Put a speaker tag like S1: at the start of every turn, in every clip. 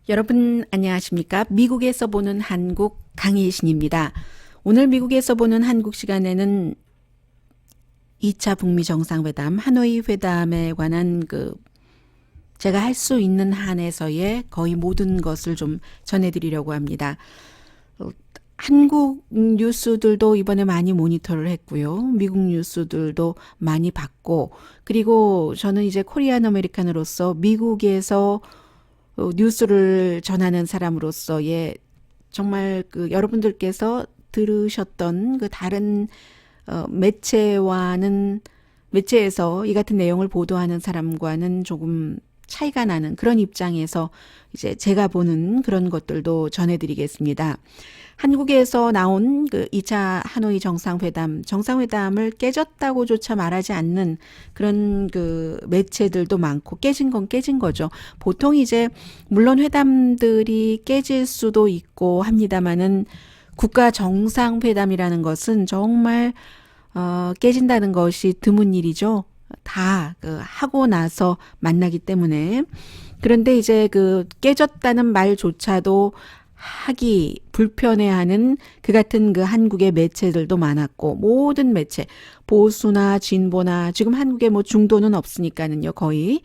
S1: 여러분 안녕하십니까? 미국에서 보는 한국 강혜신입니다. 오늘 미국에서 보는 한국 시간에는 2차 북미 정상회담, 하노이 회담에 관한 제가 할 수 있는 한에서의 거의 모든 것을 좀 전해드리려고 합니다. 한국 뉴스들도 이번에 많이 모니터를 했고요. 미국 뉴스들도 많이 봤고, 그리고 저는 이제 코리안 아메리칸으로서 미국에서 뉴스를 전하는 사람으로서의 정말 여러분들께서 들으셨던 다른 매체에서 이 같은 내용을 보도하는 사람과는 조금 차이가 나는 그런 입장에서 이제 제가 보는 그런 것들도 전해드리겠습니다. 한국에서 나온 2차 하노이 정상회담을 깨졌다고조차 말하지 않는 그런 매체들도 많고, 깨진 건 깨진 거죠. 보통 이제 물론 회담들이 깨질 수도 있고 합니다만은 국가 정상회담이라는 것은 정말 깨진다는 것이 드문 일이죠. 다 하고 나서 만나기 때문에. 그런데 이제 깨졌다는 말조차도 하기 불편해하는 그 같은 한국의 매체들도 많았고, 모든 매체, 보수나 진보나, 지금 한국에 뭐 중도는 없으니까는요, 거의.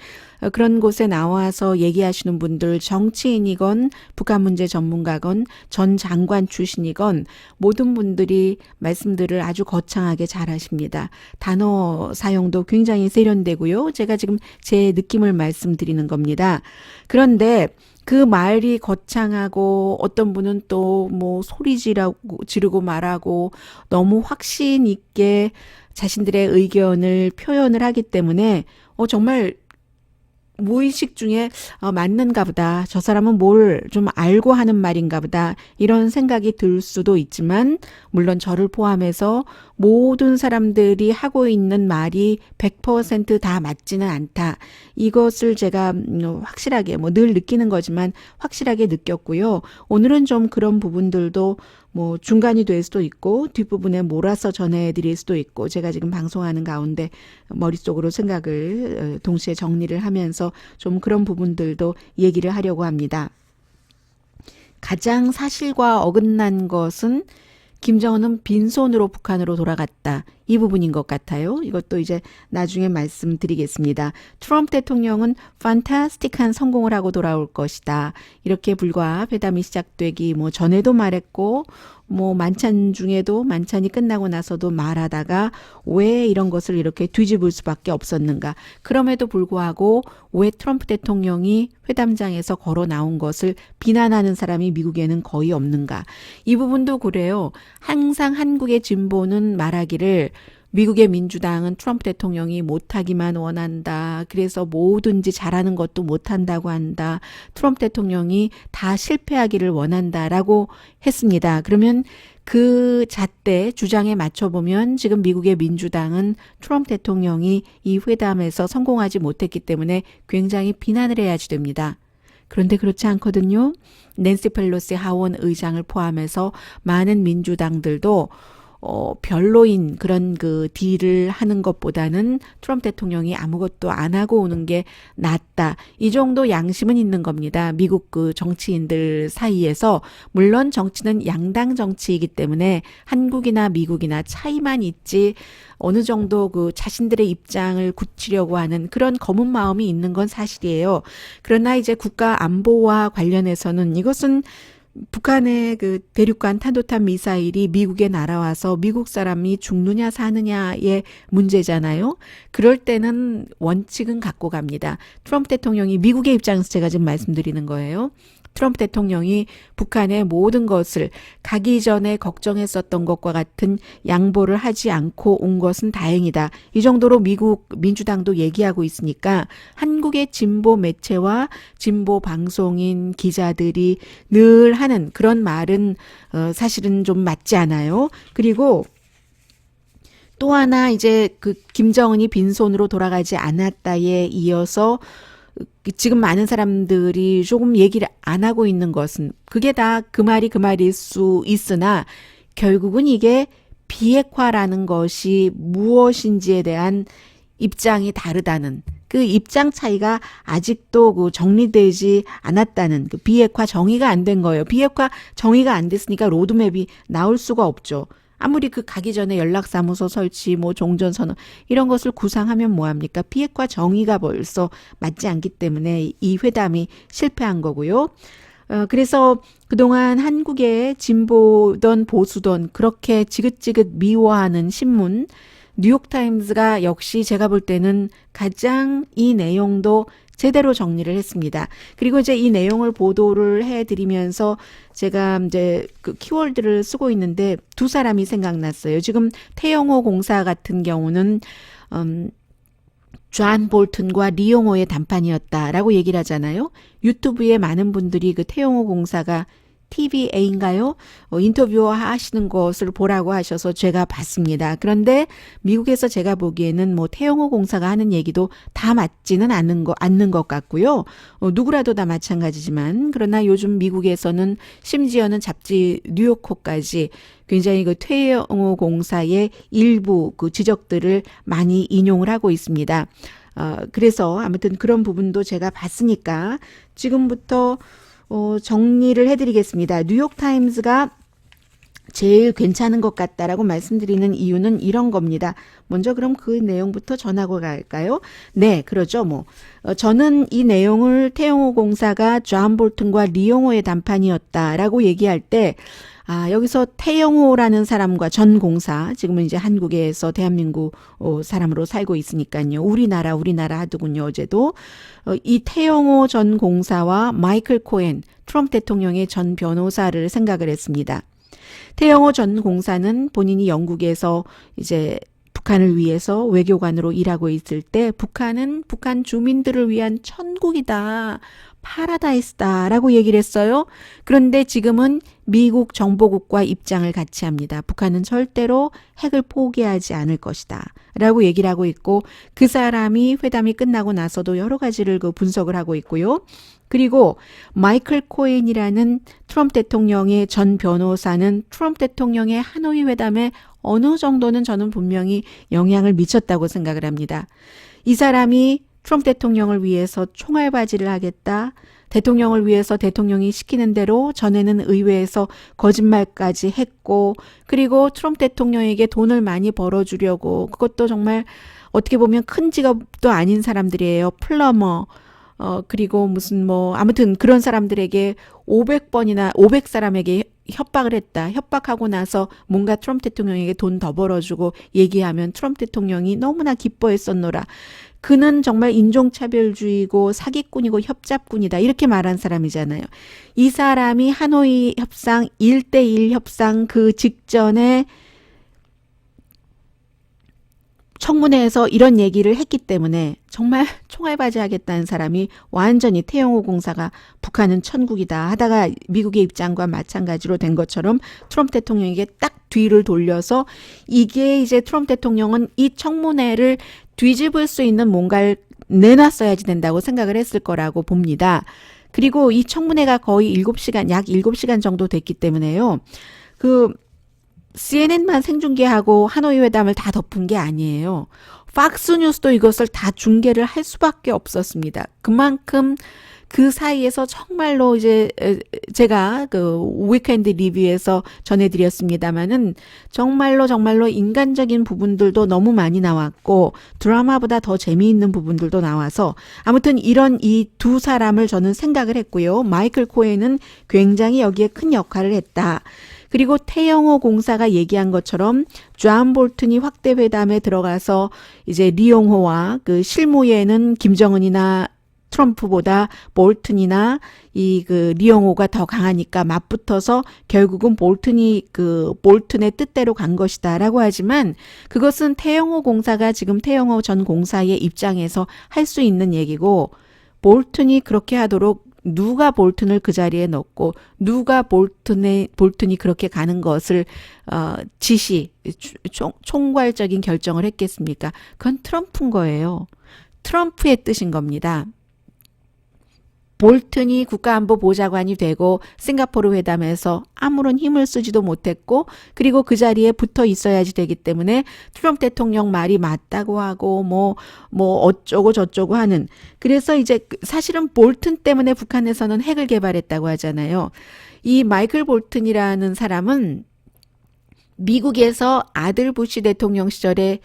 S1: 그런 곳에 나와서 얘기하시는 분들, 정치인이건 북한 문제 전문가건 전 장관 출신이건 모든 분들이 말씀들을 아주 거창하게 잘 하십니다. 단어 사용도 굉장히 세련되고요. 제가 지금 제 느낌을 말씀드리는 겁니다. 그런데 그 말이 거창하고 어떤 분은 또 뭐 소리 지르고 말하고 너무 확신 있게 자신들의 의견을 표현을 하기 때문에 정말 무의식 중에 맞는가 보다. 저 사람은 뭘 좀 알고 하는 말인가 보다. 이런 생각이 들 수도 있지만, 물론 저를 포함해서 모든 사람들이 하고 있는 말이 100%다 맞지는 않다. 이것을 제가 확실하게 늘 느끼는 거지만 확실하게 느꼈고요. 오늘은 좀 그런 부분들도 중간이 될 수도 있고 뒷부분에 몰아서 전해드릴 수도 있고, 제가 지금 방송하는 가운데 머릿속으로 생각을 동시에 정리를 하면서 좀 그런 부분들도 얘기를 하려고 합니다. 가장 사실과 어긋난 것은 김정은은 빈손으로 북한으로 돌아갔다. 이 부분인 것 같아요. 이것도 이제 나중에 말씀드리겠습니다. 트럼프 대통령은 판타스틱한 성공을 하고 돌아올 것이다. 이렇게 불과 회담이 시작되기 전에도 말했고, 만찬 중에도, 만찬이 끝나고 나서도 말하다가 왜 이런 것을 이렇게 뒤집을 수밖에 없었는가. 그럼에도 불구하고 왜 트럼프 대통령이 회담장에서 걸어 나온 것을 비난하는 사람이 미국에는 거의 없는가. 이 부분도 그래요. 항상 한국의 진보는 말하기를 미국의 민주당은 트럼프 대통령이 못하기만 원한다. 그래서 뭐든지 잘하는 것도 못한다고 한다. 트럼프 대통령이 다 실패하기를 원한다라고 했습니다. 그러면 그 잣대 주장에 맞춰보면 지금 미국의 민주당은 트럼프 대통령이 이 회담에서 성공하지 못했기 때문에 굉장히 비난을 해야지 됩니다. 그런데 그렇지 않거든요. 낸시 펠로시 하원 의장을 포함해서 많은 민주당들도 별로인 그런 딜을 하는 것보다는 트럼프 대통령이 아무것도 안 하고 오는 게 낫다. 이 정도 양심은 있는 겁니다. 미국 정치인들 사이에서. 물론 정치는 양당 정치이기 때문에 한국이나 미국이나 차이만 있지 어느 정도 자신들의 입장을 굳히려고 하는 그런 검은 마음이 있는 건 사실이에요. 그러나 이제 국가 안보와 관련해서는 이것은 북한의 대륙간 탄도탄 미사일이 미국에 날아와서 미국 사람이 죽느냐 사느냐의 문제잖아요. 그럴 때는 원칙은 갖고 갑니다. 트럼프 대통령이 미국의 입장에서 제가 지금 말씀드리는 거예요. 트럼프 대통령이 북한의 모든 것을 가기 전에 걱정했었던 것과 같은 양보를 하지 않고 온 것은 다행이다. 이 정도로 미국 민주당도 얘기하고 있으니까 한국의 진보 매체와 진보 방송인 기자들이 늘 하는 그런 말은 사실은 좀 맞지 않아요. 그리고 또 하나 이제 김정은이 빈손으로 돌아가지 않았다에 이어서 지금 많은 사람들이 조금 얘기를 안 하고 있는 것은, 그게 다 그 말일 수 있으나 결국은 이게 비핵화라는 것이 무엇인지에 대한 입장이 다르다는 그 입장 차이가 아직도 그 정리되지 않았다는 그 비핵화 정의가 안 된 거예요. 비핵화 정의가 안 됐으니까 로드맵이 나올 수가 없죠. 아무리 그 가기 전에 연락사무소 설치, 뭐 종전선언 이런 것을 구상하면 뭐합니까? 비핵화 정의가 벌써 맞지 않기 때문에 이 회담이 실패한 거고요. 그래서 그동안 한국의 진보든 보수든 그렇게 지긋지긋 미워하는 신문 뉴욕타임즈가 역시 제가 볼 때는 가장 이 내용도 제대로 정리를 했습니다. 그리고 이제 이 내용을 보도를 해드리면서 제가 이제 그 키워드를 쓰고 있는데 두 사람이 생각났어요. 지금 태영호 공사 같은 경우는 존 볼튼과 리용호의 담판이었다라고 얘기를 하잖아요. 유튜브에 많은 분들이 그 태영호 공사가 TVA인가요? 인터뷰 하시는 것을 보라고 하셔서 제가 봤습니다. 그런데 미국에서 제가 보기에는 뭐 태영호 공사가 하는 얘기도 다 맞지는 않는 것 같고요. 누구라도 다 마찬가지지만 그러나 요즘 미국에서는 심지어는 잡지 뉴요커까지 굉장히 그 태영호 공사의 일부 그 지적들을 많이 인용을 하고 있습니다. 그래서 아무튼 그런 부분도 제가 봤으니까 지금부터 정리를 해드리겠습니다. 뉴욕타임즈가 제일 괜찮은 것 같다라고 말씀드리는 이유는 이런 겁니다. 먼저 그럼 그 내용부터 전하고 갈까요? 네, 그러죠. 저는 이 내용을 태영호 공사가 존 볼튼과 리용호의 담판이었다라고 얘기할 때 여기서 태영호라는 사람과 전 공사, 지금은 이제 한국에서 대한민국 사람으로 살고 있으니까요. 우리나라 하더군요, 어제도. 이 태영호 전 공사와 마이클 코엔, 트럼프 대통령의 전 변호사를 생각을 했습니다. 태영호 전 공사는 본인이 영국에서 이제 북한을 위해서 외교관으로 일하고 있을 때 북한은 북한 주민들을 위한 천국이다. 파라다이스다라고 얘기를 했어요. 그런데 지금은 미국 정보국과 입장을 같이 합니다. 북한은 절대로 핵을 포기하지 않을 것이다 라고 얘기를 하고 있고 그 사람이 회담이 끝나고 나서도 여러 가지를 그 분석을 하고 있고요. 그리고 마이클 코엔이라는 트럼프 대통령의 전 변호사는 트럼프 대통령의 하노이 회담에 어느 정도는 저는 분명히 영향을 미쳤다고 생각을 합니다. 이 사람이 트럼프 대통령을 위해서 총알바지를 하겠다. 대통령을 위해서 대통령이 시키는 대로 전에는 의회에서 거짓말까지 했고 그리고 트럼프 대통령에게 돈을 많이 벌어주려고 그것도 정말 어떻게 보면 큰 직업도 아닌 사람들이에요. 플러머 그리고 무슨 아무튼 그런 사람들에게 500사람에게 협박을 했다. 협박하고 나서 뭔가 트럼프 대통령에게 돈 더 벌어주고 얘기하면 트럼프 대통령이 너무나 기뻐했었노라. 그는 정말 인종차별주의고 사기꾼이고 협잡꾼이다. 이렇게 말한 사람이잖아요. 이 사람이 하노이 협상 1대1 협상 그 직전에 청문회에서 이런 얘기를 했기 때문에 정말 총알바지 하겠다는 사람이 완전히 태영호 공사가 북한은 천국이다 하다가 미국의 입장과 마찬가지로 된 것처럼 트럼프 대통령에게 딱 뒤를 돌려서 이게 이제 트럼프 대통령은 이 청문회를 뒤집을 수 있는 뭔가를 내놨어야지 된다고 생각을 했을 거라고 봅니다. 그리고 이 청문회가 거의 약 7시간 정도 됐기 때문에요. CNN만 생중계하고 하노이 회담을 다 덮은 게 아니에요. 팍스뉴스도 이것을 다 중계를 할 수밖에 없었습니다. 그만큼 그 사이에서 정말로 이제 제가 그 위켄드 리뷰에서 전해드렸습니다마는 정말로 인간적인 부분들도 너무 많이 나왔고 드라마보다 더 재미있는 부분들도 나와서 아무튼 이런 이 두 사람을 저는 생각을 했고요. 마이클 코엔은 굉장히 여기에 큰 역할을 했다. 그리고 태영호 공사가 얘기한 것처럼 존 볼튼이 확대 회담에 들어가서 이제 리용호와 그 실무에는 김정은이나 트럼프보다 볼튼이나 이 그 리용호가 더 강하니까 맞붙어서 결국은 볼튼의 뜻대로 간 것이다라고 하지만 그것은 태영호 공사가 지금 태영호 전 공사의 입장에서 할 수 있는 얘기고 볼튼이 그렇게 하도록 누가 볼튼을 그 자리에 넣고 누가 볼튼이 그렇게 가는 것을 총괄적인 결정을 했겠습니까? 그건 트럼프인 거예요. 트럼프의 뜻인 겁니다. 볼튼이 국가안보보좌관이 되고 싱가포르 회담에서 아무런 힘을 쓰지도 못했고 그리고 그 자리에 붙어 있어야지 되기 때문에 트럼프 대통령 말이 맞다고 하고 뭐 어쩌고 저쩌고 하는 그래서 이제 사실은 볼튼 때문에 북한에서는 핵을 개발했다고 하잖아요. 이 마이클 볼튼이라는 사람은 미국에서 아들 부시 대통령 시절에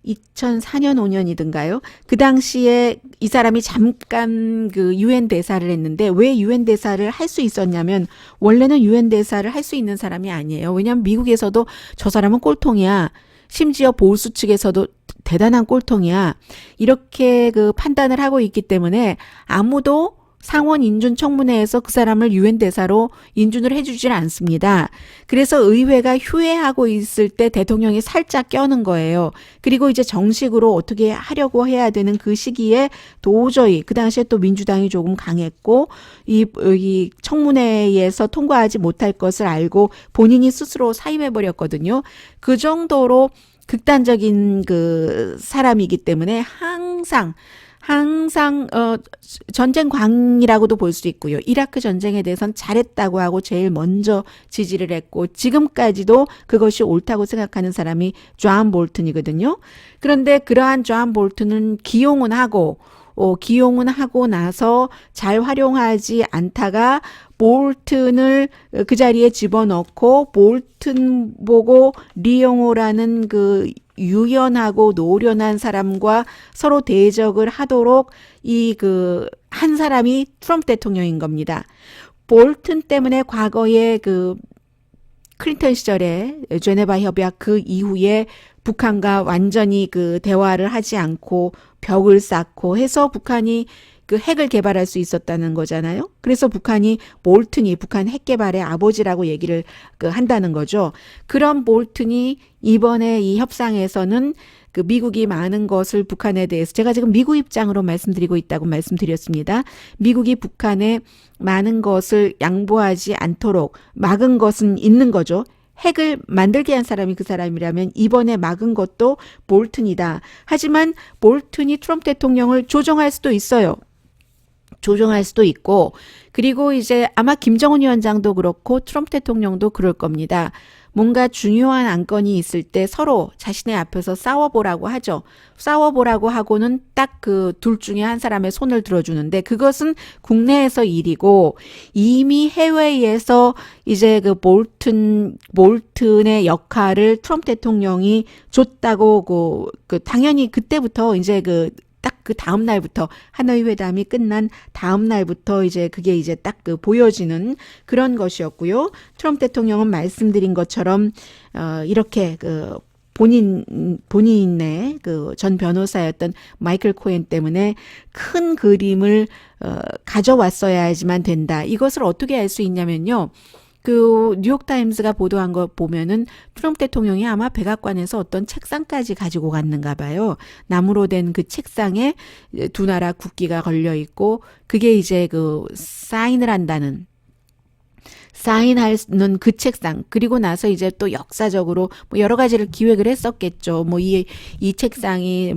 S1: 2004년 5년이든가요? 그 당시에 이 사람이 잠깐 그 유엔 대사를 했는데 왜 유엔 대사를 할 수 있었냐면 원래는 유엔 대사를 할 수 있는 사람이 아니에요. 왜냐하면 미국에서도 저 사람은 꼴통이야. 심지어 보수 측에서도 대단한 꼴통이야. 이렇게 그 판단을 하고 있기 때문에 아무도 상원 인준 청문회에서 그 사람을 유엔 대사로 인준을 해주질 않습니다. 그래서 의회가 휴회하고 있을 때 대통령이 살짝 껴는 거예요. 그리고 이제 정식으로 어떻게 하려고 해야 되는 그 시기에 도저히 그 당시에 또 민주당이 조금 강했고 이 청문회에서 통과하지 못할 것을 알고 본인이 스스로 사임해 버렸거든요. 그 정도로 극단적인 그 사람이기 때문에 항상 전쟁 광이라고도 볼 수 있고요. 이라크 전쟁에 대해서는 잘했다고 하고 제일 먼저 지지를 했고 지금까지도 그것이 옳다고 생각하는 사람이 존 볼튼이거든요. 그런데 그러한 존 볼튼은 기용은 하고 나서 잘 활용하지 않다가 볼튼을 그 자리에 집어넣고 볼튼 보고 리용호라는 그 유연하고 노련한 사람과 서로 대적을 하도록 한 사람이 트럼프 대통령인 겁니다. 볼튼 때문에 과거에 그 클린턴 시절에 제네바 협약 그 이후에 북한과 완전히 그 대화를 하지 않고 벽을 쌓고 해서 북한이 그 핵을 개발할 수 있었다는 거잖아요. 그래서 볼튼이 북한 핵 개발의 아버지라고 얘기를 한다는 거죠. 그런 볼튼이 이번에 이 협상에서는 그 미국이 많은 것을 북한에 대해서 제가 지금 미국 입장으로 말씀드리고 있다고 말씀드렸습니다. 미국이 북한에 많은 것을 양보하지 않도록 막은 것은 있는 거죠. 핵을 만들게 한 사람이 그 사람이라면 이번에 막은 것도 볼튼이다. 하지만 볼튼이 트럼프 대통령을 조종할 수도 있어요. 조정할 수도 있고 그리고 이제 아마 김정은 위원장도 그렇고 트럼프 대통령도 그럴 겁니다. 뭔가 중요한 안건이 있을 때 서로 자신의 앞에서 싸워보라고 하죠. 싸워보라고 하고는 딱 그 둘 중에 한 사람의 손을 들어주는데 그것은 국내에서 일이고 이미 해외에서 이제 그 볼튼의 역할을 트럼프 대통령이 줬다고 당연히 그때부터 이제 딱 그 다음 날부터 하노이 회담이 끝난 다음 날부터 이제 그게 이제 딱 보여지는 그런 것이었고요. 트럼프 대통령은 말씀드린 것처럼 이렇게 본인의 전 변호사였던 마이클 코엔 때문에 큰 그림을 가져왔어야지만 된다. 이것을 어떻게 알 수 있냐면요. 그 뉴욕타임스가 보도한 거 보면은 트럼프 대통령이 아마 백악관에서 어떤 책상까지 가지고 갔는가 봐요. 나무로 된 그 책상에 두 나라 국기가 걸려 있고 그게 이제 사인하는 그 책상 그리고 나서 이제 또 역사적으로 뭐 여러 가지를 기획을 했었겠죠. 뭐 이 책상이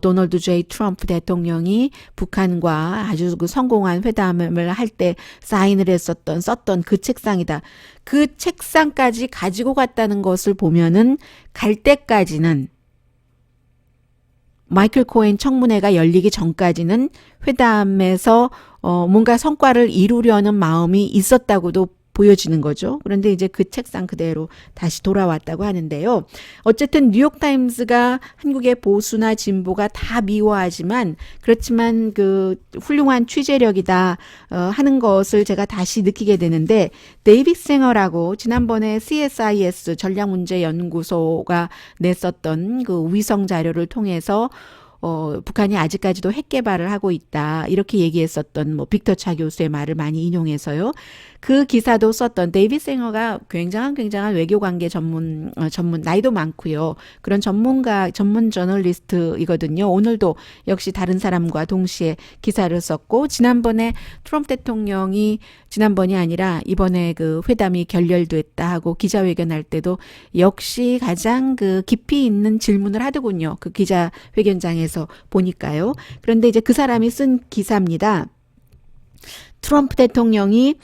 S1: 도널드 J 트럼프 대통령이 북한과 아주 성공한 회담을 할 때 사인을 썼던 그 책상이다. 그 책상까지 가지고 갔다는 것을 보면은 갈 때까지는 마이클 코엔 청문회가 열리기 전까지는 회담에서 뭔가 성과를 이루려는 마음이 있었다고도 보여지는 거죠. 그런데 이제 그 책상 그대로 다시 돌아왔다고 하는데요. 어쨌든 뉴욕타임스가 한국의 보수나 진보가 다 미워하지만 그렇지만 그 훌륭한 취재력이다 하는 것을 제가 다시 느끼게 되는데 데이빗 생어라고 지난번에 CSIS 전략문제연구소가 냈었던 그 위성 자료를 통해서 북한이 아직까지도 핵 개발을 하고 있다. 이렇게 얘기했었던 빅터 차 교수의 말을 많이 인용해서요. 그 기사도 썼던 데이빗 생어가 굉장한 외교관계 전문 나이도 많고요. 그런 전문 저널리스트이거든요. 오늘도 역시 다른 사람과 동시에 기사를 썼고 지난번에 트럼프 대통령이 지난번이 아니라 이번에 그 회담이 결렬됐다 하고 기자회견할 때도 역시 가장 그 깊이 있는 질문을 하더군요. 그 기자회견장에서 보니까요. 그런데 이제 그 사람이 쓴 기사입니다. 트럼프 대통령이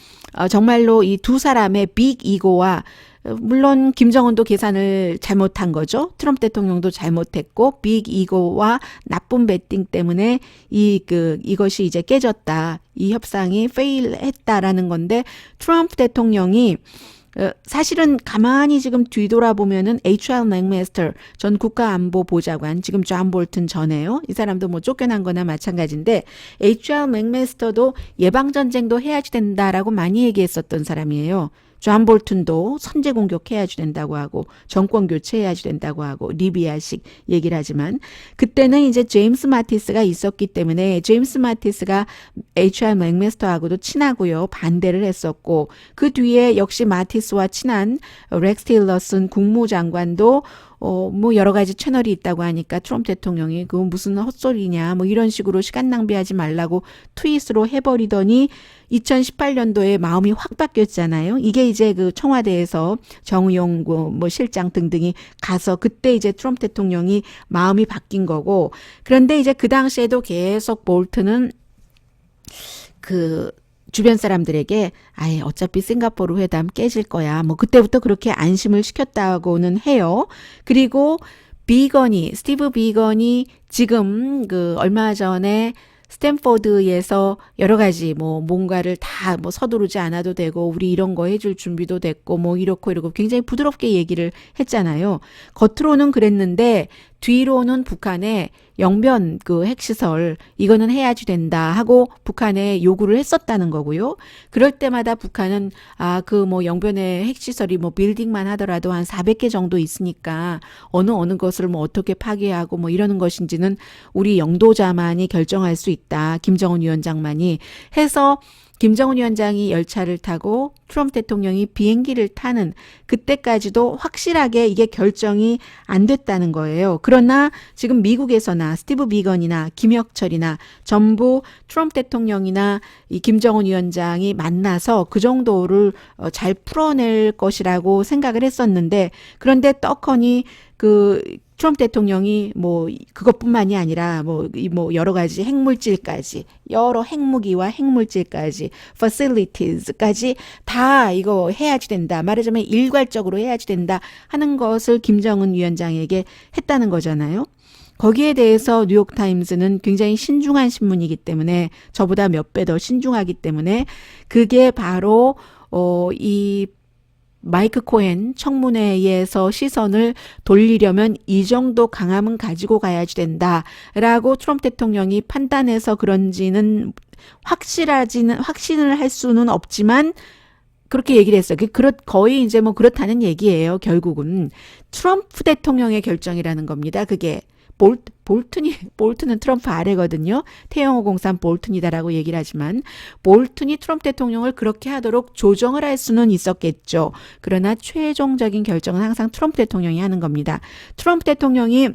S1: 정말로 이 두 사람의 빅 이고와 물론 김정은도 계산을 잘못한 거죠. 트럼프 대통령도 잘못했고 빅 이고와 나쁜 배팅 때문에 이것이 이제 깨졌다. 이 협상이 페일했다라는 건데 트럼프 대통령이 사실은 가만히 지금 뒤돌아보면은 HR 맥메스터 전 국가안보보좌관 지금 존 볼튼 전에요. 이 사람도 뭐 쫓겨난 거나 마찬가지인데 HR 맥메스터도 예방전쟁도 해야지 된다라고 많이 얘기했었던 사람이에요. 존 볼튼도 선제 공격해야지 된다고 하고 정권 교체해야지 된다고 하고 리비아식 얘기를 하지만 그때는 이제 제임스 마티스가 있었기 때문에 제임스 마티스가 HR 맥메스터하고도 친하고요. 반대를 했었고 그 뒤에 역시 마티스와 친한 렉스 틸러슨 국무장관도 뭐 여러 가지 채널이 있다고 하니까 트럼프 대통령이 그거 무슨 헛소리냐 뭐 이런 식으로 시간 낭비하지 말라고 트윗으로 해버리더니 2018년도에 마음이 확 바뀌었잖아요. 이게 이제 그 청와대에서 정의용 뭐 실장 등등이 가서 그때 이제 트럼프 대통령이 마음이 바뀐 거고 그런데 이제 그 당시에도 계속 볼트는 그 주변 사람들에게 아예 어차피 싱가포르 회담 깨질 거야. 뭐 그때부터 그렇게 안심을 시켰다고는 해요. 그리고 스티브 비건이 지금 그 얼마 전에 스탠포드에서 여러 가지 뭐 뭔가를 다 뭐 서두르지 않아도 되고 우리 이런 거 해줄 준비도 됐고 뭐 이렇고 이러고 굉장히 부드럽게 얘기를 했잖아요. 겉으로는 그랬는데 뒤로는 북한에 영변 그 핵시설 이거는 해야지 된다 하고 북한에 요구를 했었다는 거고요. 그럴 때마다 북한은 그 뭐 영변의 핵시설이 뭐 빌딩만 하더라도 한 400개 정도 있으니까 어느 것을 뭐 어떻게 파괴하고 뭐 이러는 것인지는 우리 영도자만이 결정할 수 있다. 김정은 위원장만이 해서 김정은 위원장이 열차를 타고 트럼프 대통령이 비행기를 타는 그때까지도 확실하게 이게 결정이 안 됐다는 거예요. 그러나 지금 미국에서나 스티브 비건이나 김혁철이나 전부 트럼프 대통령이나 이 김정은 위원장이 만나서 그 정도를 잘 풀어낼 것이라고 생각을 했었는데 그런데 떡하니 트럼프 대통령이 뭐 그것뿐만이 아니라 뭐 여러 가지 핵물질까지 여러 핵무기와 핵물질까지 facilities까지 다 이거 해야지 된다. 말하자면 일괄적으로 해야지 된다 하는 것을 김정은 위원장에게 했다는 거잖아요. 거기에 대해서 뉴욕타임스는 굉장히 신중한 신문이기 때문에 저보다 몇 배 더 신중하기 때문에 그게 바로 이 마이크 코헨 청문회에서 시선을 돌리려면 이 정도 강함은 가지고 가야지 된다라고 트럼프 대통령이 판단해서 그런지는 확신을 할 수는 없지만 그렇게 얘기를 했어요. 거의 이제 뭐 그렇다는 얘기예요. 결국은 트럼프 대통령의 결정이라는 겁니다. 그게 볼튼은 트럼프 아래거든요. 태영호03 볼튼이다라고 얘기를 하지만 볼튼이 트럼프 대통령을 그렇게 하도록 조정을 할 수는 있었겠죠. 그러나 최종적인 결정은 항상 트럼프 대통령이 하는 겁니다. 트럼프 대통령이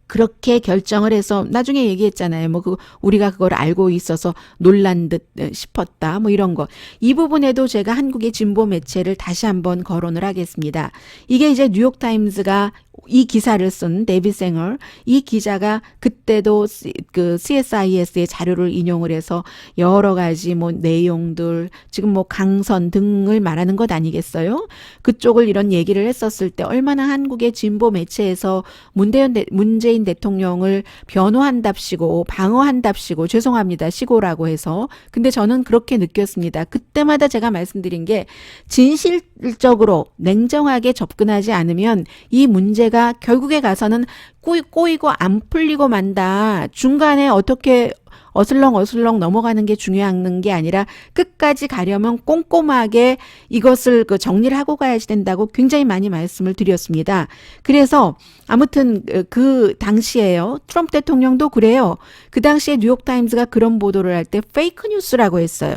S1: 그렇게 결정을 해서 나중에 얘기했잖아요. 뭐 우리가 그걸 알고 있어서 놀란 듯 싶었다. 뭐 이런 거. 이 부분에도 제가 한국의 진보 매체를 다시 한번 거론을 하겠습니다. 이게 이제 뉴욕타임스가 이 기사를 쓴 데이빗 생얼 이 기자가 그때도 그 CSIS의 자료를 인용을 해서 여러 가지 뭐 내용들 지금 뭐 강선 등을 말하는 것 아니겠어요? 그쪽을 이런 얘기를 했었을 때 얼마나 한국의 진보 매체에서 문재인 대통령을 변호한답시고 방어한답시고 죄송합니다 시고라고 해서 근데 저는 그렇게 느꼈습니다. 그때마다 제가 말씀드린 게 진실적으로 냉정하게 접근하지 않으면 이 문제가 결국에 가서는 꼬이고 안 풀리고 만다. 중간에 어떻게 어슬렁 넘어가는 게 중요한 게 아니라 끝까지 가려면 꼼꼼하게 이것을 정리를 하고 가야지 된다고 굉장히 많이 말씀을 드렸습니다. 그래서 아무튼 그 당시에요. 트럼프 대통령도 그래요. 그 당시에 뉴욕타임스가 그런 보도를 할 때 페이크 뉴스라고 했어요.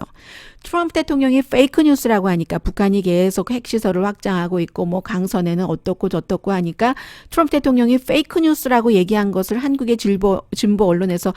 S1: 트럼프 대통령이 페이크 뉴스라고 하니까 북한이 계속 핵시설을 확장하고 있고 뭐 강선에는 어떻고 저떻고 하니까 트럼프 대통령이 페이크 뉴스라고 얘기한 것을 한국의 진보 언론에서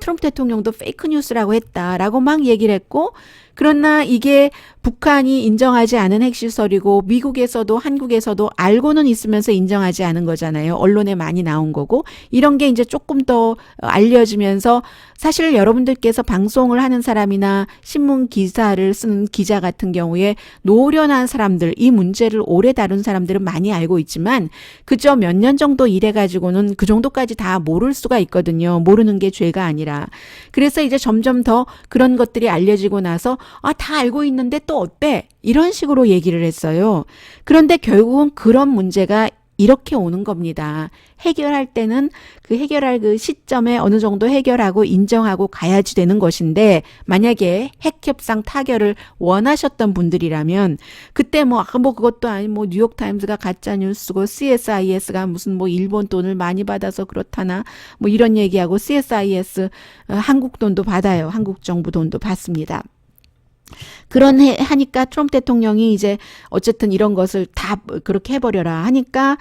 S1: 트럼프 대통령도 페이크 뉴스라고 했다라고 막 얘기를 했고 그러나 이게 북한이 인정하지 않은 핵시설이고 미국에서도 한국에서도 알고는 있으면서 인정하지 않은 거잖아요. 언론에 많이 나온 거고 이런 게 이제 조금 더 알려지면서 사실 여러분들께서 방송을 하는 사람이나 신문 기사를 쓰는 기자 같은 경우에 노련한 사람들, 이 문제를 오래 다룬 사람들은 많이 알고 있지만 그저 몇 년 정도 일해가지고는 그 정도까지 다 모를 수가 있거든요. 모르는 게 죄가 아니라. 그래서 이제 점점 더 그런 것들이 알려지고 나서 다 알고 있는데 또 어때? 이런 식으로 얘기를 했어요. 그런데 결국은 그런 문제가 이렇게 오는 겁니다. 해결할 때는 그 해결할 그 시점에 어느 정도 해결하고 인정하고 가야지 되는 것인데 만약에 핵협상 타결을 원하셨던 분들이라면 그때 뭐 그것도 아니 뭐 뉴욕타임스가 가짜 뉴스고 CSIS가 무슨 뭐 일본 돈을 많이 받아서 그렇다나 뭐 이런 얘기하고 CSIS 한국 돈도 받아요. 한국 정부 돈도 받습니다. 하니까 트럼프 대통령이 이제 어쨌든 이런 것을 다 그렇게 해버려라 하니까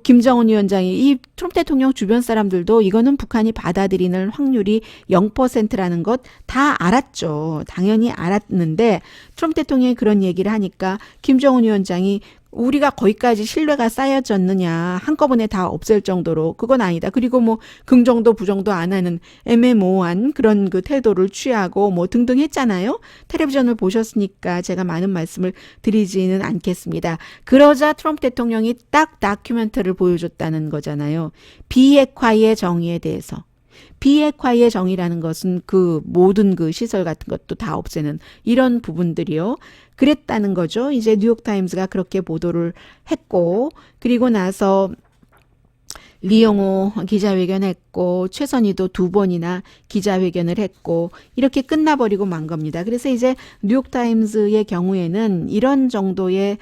S1: 김정은 위원장이 이 트럼프 대통령 주변 사람들도 이거는 북한이 받아들이는 확률이 0%라는 것 다 알았죠. 당연히 알았는데 트럼프 대통령이 그런 얘기를 하니까 김정은 위원장이 우리가 거기까지 신뢰가 쌓여졌느냐 한꺼번에 다 없앨 정도로 그건 아니다. 그리고 뭐 긍정도 부정도 안 하는 애매모호한 그런 그 태도를 취하고 뭐 등등 했잖아요. 텔레비전을 보셨으니까 제가 많은 말씀을 드리지는 않겠습니다. 그러자 트럼프 대통령이 딱 다큐멘터리를 보여줬다는 거잖아요. 비핵화의 정의에 대해서. 비핵화의 정의라는 것은 그 모든 그 시설 같은 것도 다 없애는 이런 부분들이요. 그랬다는 거죠. 이제 뉴욕타임스가 그렇게 보도를 했고 그리고 나서 리영호 기자회견했고 최선희도 2번이나 기자회견을 했고 이렇게 끝나버리고 만 겁니다. 그래서 이제 뉴욕타임스의 경우에는 이런 정도의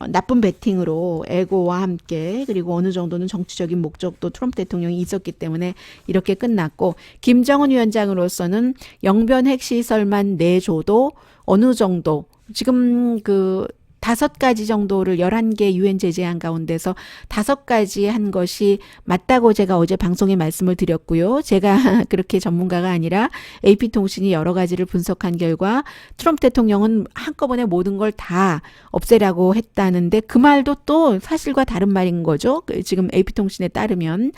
S1: 나쁜 배팅으로 에고와 함께 그리고 어느 정도는 정치적인 목적도 트럼프 대통령이 있었기 때문에 이렇게 끝났고 김정은 위원장으로서는 영변 핵시설만 내줘도 어느 정도 지금 그 5가지 정도를 11개 유엔 제재안 가운데서 5가지 한 것이 맞다고 제가 어제 방송에 말씀을 드렸고요. 제가 그렇게 전문가가 아니라 AP통신이 여러 가지를 분석한 결과 트럼프 대통령은 한꺼번에 모든 걸 다 없애라고 했다는데 그 말도 또 사실과 다른 말인 거죠. 지금 AP통신에 따르면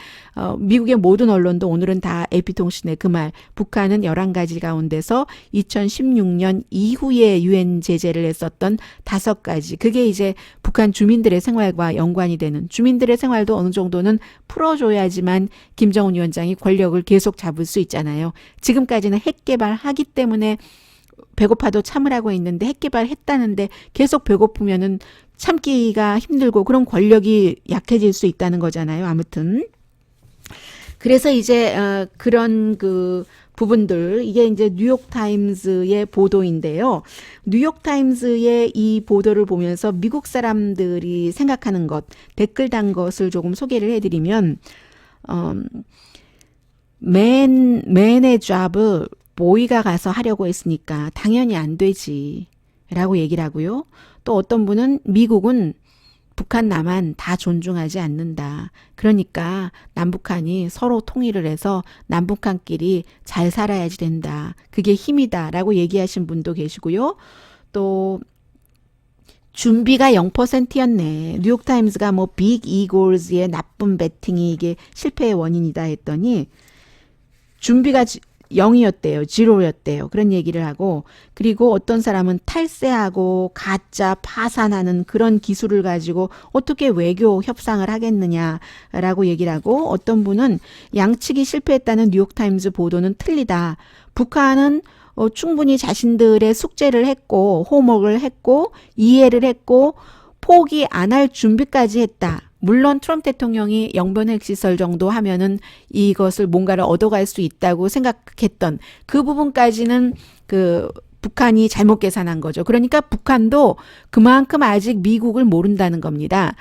S1: 미국의 모든 언론도 오늘은 다 AP통신의 그 말 북한은 11가지 가운데서 2016년 이후에 유엔 제재를 했었던 5가지 그게 이제 북한 주민들의 생활과 연관이 되는 주민들의 생활도 어느 정도는 풀어줘야지만 김정은 위원장이 권력을 계속 잡을 수 있잖아요. 지금까지는 핵 개발하기 때문에 배고파도 참으라고 했는데 핵 개발했다는데 계속 배고프면은 참기가 힘들고 그런 권력이 약해질 수 있다는 거잖아요. 아무튼 그래서 이제 그런 그 부분들 이게 이제 뉴욕타임스의 보도인데요. 뉴욕타임스의 이 보도를 보면서 미국 사람들이 생각하는 것, 댓글 단 것을 조금 소개를 해드리면 맨의 잡을 보이가 가서 하려고 했으니까 당연히 안 되지 라고 얘기를 하고요. 또 어떤 분은 미국은 북한 남한 다 존중하지 않는다. 그러니까 남북한이 서로 통일을 해서 남북한끼리 잘 살아야지 된다. 그게 힘이다 라고 얘기하신 분도 계시고요. 또 준비가 0%였네. 뉴욕타임스가 뭐 빅 이글스의 나쁜 배팅이 이게 실패의 원인이다 했더니 준비가 0이었대요. 제로였대요. 그런 얘기를 하고 그리고 어떤 사람은 탈세하고 가짜 파산하는 그런 기술을 가지고 어떻게 외교 협상을 하겠느냐라고 얘기를 하고 어떤 분은 양측이 실패했다는 뉴욕타임스 보도는 틀리다. 북한은 충분히 자신들의 숙제를 했고 홈워크를 했고 이해를 했고 포기 안 할 준비까지 했다. 물론 트럼프 대통령이 영변 핵시설 정도 하면은 이것을 뭔가를 얻어갈 수 있다고 생각했던 그 부분까지는 그 북한이 잘못 계산한 거죠. 그러니까 북한도 그만큼 아직 미국을 모른다는 겁니다.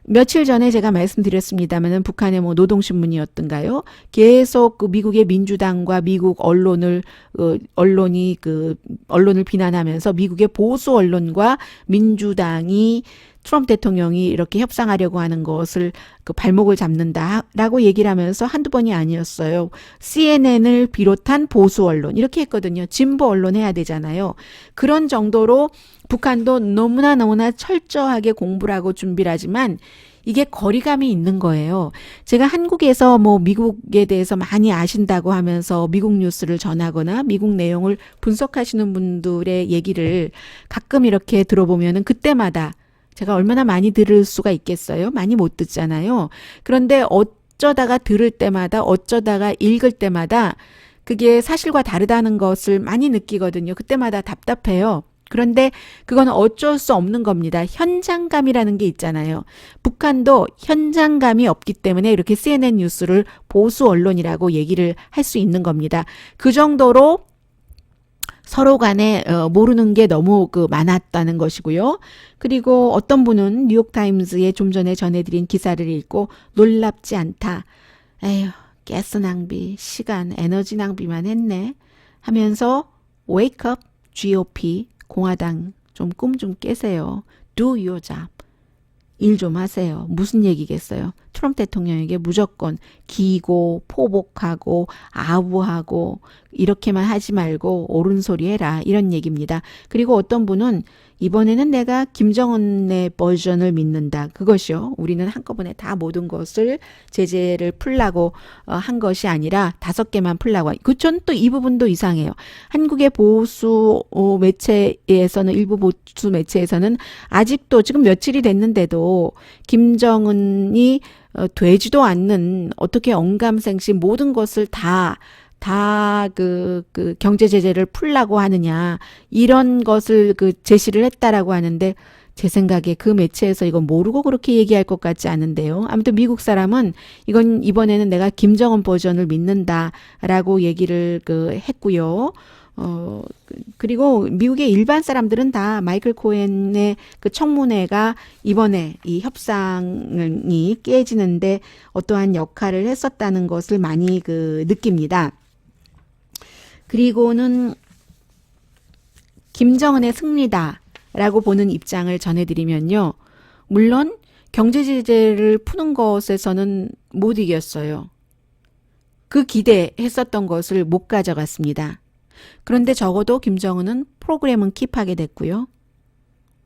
S1: 며칠 전에 제가 말씀드렸습니다만은 북한의 뭐 노동신문이었던가요? 계속 그 미국의 민주당과 미국 언론을 언론을 비난하면서 미국의 보수 언론과 민주당이 트럼프 대통령이 이렇게 협상하려고 하는 것을 그 발목을 잡는다라고 얘기를 하면서 한두 번이 아니었어요. CNN을 비롯한 보수 언론 이렇게 했거든요. 진보 언론 해야 되잖아요. 그런 정도로 북한도 너무나 철저하게 공부를 하고 준비를 하지만 이게 거리감이 있는 거예요. 제가 한국에서 뭐 미국에 대해서 많이 아신다고 하면서 미국 뉴스를 전하거나 미국 내용을 분석하시는 분들의 얘기를 가끔 이렇게 들어보면은 그때마다 제가 얼마나 많이 들을 수가 있겠어요? 많이 못 듣잖아요. 그런데 어쩌다가 들을 때마다 어쩌다가 읽을 때마다 그게 사실과 다르다는 것을 많이 느끼거든요. 그때마다 답답해요. 그런데 그건 어쩔 수 없는 겁니다. 현장감이라는 게 있잖아요. 북한도 현장감이 없기 때문에 이렇게 CNN 뉴스를 보수 언론이라고 얘기를 할 수 있는 겁니다. 그 정도로 서로 간에 모르는 게 너무 많았다는 것이고요. 그리고 어떤 분은 뉴욕타임즈에 좀 전에 전해드린 기사를 읽고 놀랍지 않다. 에휴, 가스 낭비, 시간, 에너지 낭비만 했네 하면서 wake up GOP 공화당 좀 꿈 좀 깨세요. Do your job. 일 좀 하세요. 무슨 얘기겠어요? 트럼프 대통령에게 무조건 기고 포복하고 아부하고 이렇게만 하지 말고 옳은 소리 해라 이런 얘기입니다. 그리고 어떤 분은 이번에는 내가 김정은의 버전을 믿는다. 그것이요. 우리는 한꺼번에 다 모든 것을 제재를 풀라고 한 것이 아니라 5개만 풀라고. 그전 또 이 부분도 이상해요. 한국의 보수 매체에서는 일부 보수 매체에서는 아직도 지금 며칠이 됐는데도 김정은이 되지도 않는 어떻게 언감생심 모든 것을 다 경제 제재를 풀라고 하느냐 이런 것을 제시를 했다라고 하는데 제 생각에 그 매체에서 이건 모르고 그렇게 얘기할 것 같지 않은데요. 아무튼 미국 사람은 이건 이번에는 내가 김정은 버전을 믿는다라고 얘기를 했고요. 그리고 미국의 일반 사람들은 다 마이클 코헨의 그 청문회가 이번에 이 협상이 깨지는데 어떠한 역할을 했었다는 것을 많이 느낍니다. 그리고는 김정은의 승리다라고 보는 입장을 전해드리면요. 물론 경제 제재를 푸는 것에서는 못 이겼어요. 그 기대했었던 것을 못 가져갔습니다. 그런데 적어도 김정은은 프로그램은 킵하게 됐고요.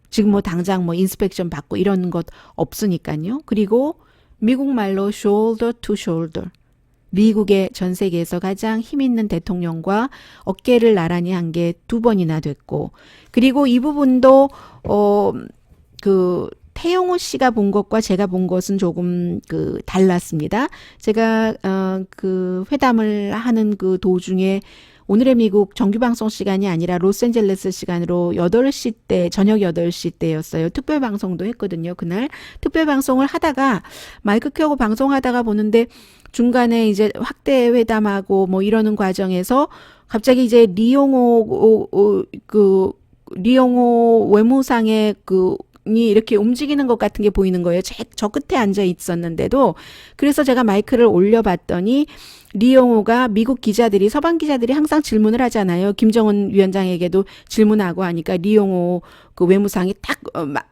S1: 지금 뭐 당장 뭐 인스펙션 받고 이런 것 없으니까요. 그리고 미국 말로 shoulder to shoulder. 미국의 전 세계에서 가장 힘 있는 대통령과 어깨를 나란히 한 게 2번이나 됐고, 그리고 이 부분도 태영호 씨가 본 것과 제가 본 것은 조금 달랐습니다. 제가 회담을 하는 도중에 오늘의 미국 정규방송 시간이 아니라 로스앤젤레스 시간으로 8시 때, 저녁 8시 때였어요. 특별방송도 했거든요. 그날 특별방송을 하다가 마이크 켜고 방송하다가 보는데 중간에 이제 확대 회담하고 뭐 이러는 과정에서 갑자기 이제 리용호 외무상의 이 이렇게 움직이는 것 같은 게 보이는 거예요. 저 끝에 앉아 있었는데도. 그래서 제가 마이크를 올려봤더니 리용호가 미국 기자들이, 서방 기자들이 항상 질문을 하잖아요. 김정은 위원장에게도 질문하고 하니까 리용호 외무상이 딱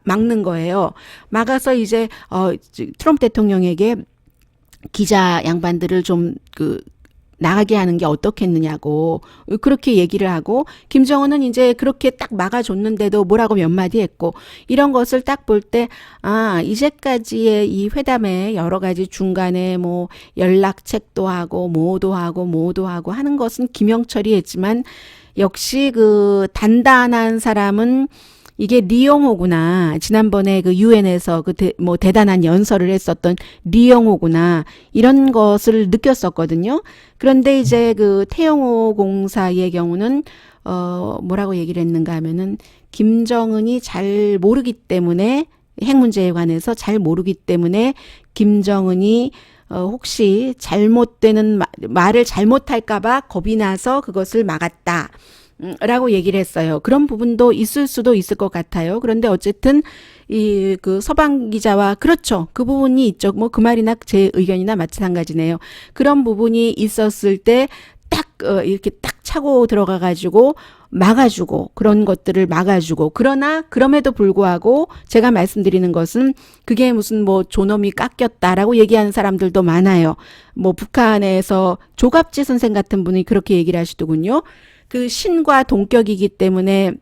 S1: 막는 거예요. 막아서 이제 트럼프 대통령에게 기자 양반들을 좀 나가게 하는 게 어떻겠느냐고 그렇게 얘기를 하고, 김정은은 이제 그렇게 딱 막아줬는데도 뭐라고 몇 마디 했고, 이런 것을 딱 볼 때 이제까지의 이 회담에 여러 가지 중간에 뭐 연락책도 하고 뭐도 하고 하는 것은 김영철이 했지만 역시 단단한 사람은 이게 리용호구나. 지난번에 유엔에서 대단한 연설을 했었던 리용호구나. 이런 것을 느꼈었거든요. 그런데 이제 태영호 공사의 경우는 뭐라고 얘기를 했는가 하면은 김정은이 잘 모르기 때문에, 핵 문제에 관해서 잘 모르기 때문에 김정은이 혹시 잘못되는 말을 잘못할까봐 겁이 나서 그것을 막았다. 라고 얘기를 했어요. 그런 부분도 있을 수도 있을 것 같아요. 그런데 어쨌든 서방 기자와, 그렇죠. 그 부분이 있죠. 뭐 그 말이나 제 의견이나 마찬가지네요. 그런 부분이 있었을 때 딱 이렇게 딱 차고 들어가 가지고 막아주고 그런 것들을 막아주고 그러나 그럼에도 불구하고 제가 말씀드리는 것은 그게 무슨 뭐 존엄이 깎였다라고 얘기하는 사람들도 많아요. 뭐 북한에서 조갑지 선생 같은 분이 그렇게 얘기를 하시더군요. 그 신과 동격이기 때문에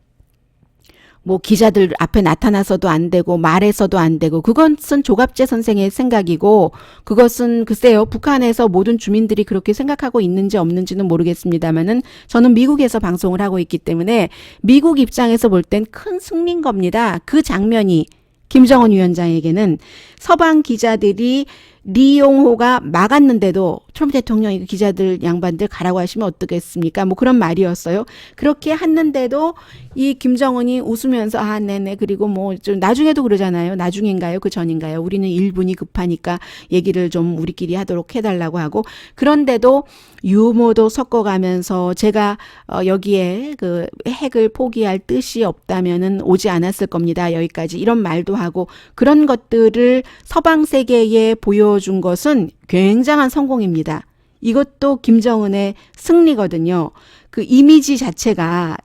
S1: 뭐 기자들 앞에 나타나서도 안 되고 말해서도 안 되고 그것은 조갑재 선생의 생각이고 그것은 글쎄요 북한에서 모든 주민들이 그렇게 생각하고 있는지 없는지는 모르겠습니다만은 저는 미국에서 방송을 하고 있기 때문에 미국 입장에서 볼 땐 큰 승리인 겁니다. 그 장면이 김정은 위원장에게는 서방 기자들이 리용호가 막았는데도 트럼프 대통령이 기자들 양반들 가라고 하시면 어떻겠습니까? 뭐 그런 말이었어요. 그렇게 했는데도 이 김정은이 웃으면서 아 네네 그리고 뭐 좀 나중에도 그러잖아요. 나중인가요? 그 전인가요? 우리는 1분이 급하니까 얘기를 좀 우리끼리 하도록 해달라고 하고 그런데도 유머도 섞어가면서 제가 여기에 그 핵을 포기할 뜻이 없다면은 오지 않았을 겁니다. 여기까지 이런 말도 하고 그런 것들을 서방 세계에 보여준 것은 굉장한 성공입니다. 이것도 김정은의 승리거든요. 그 이미지 자체가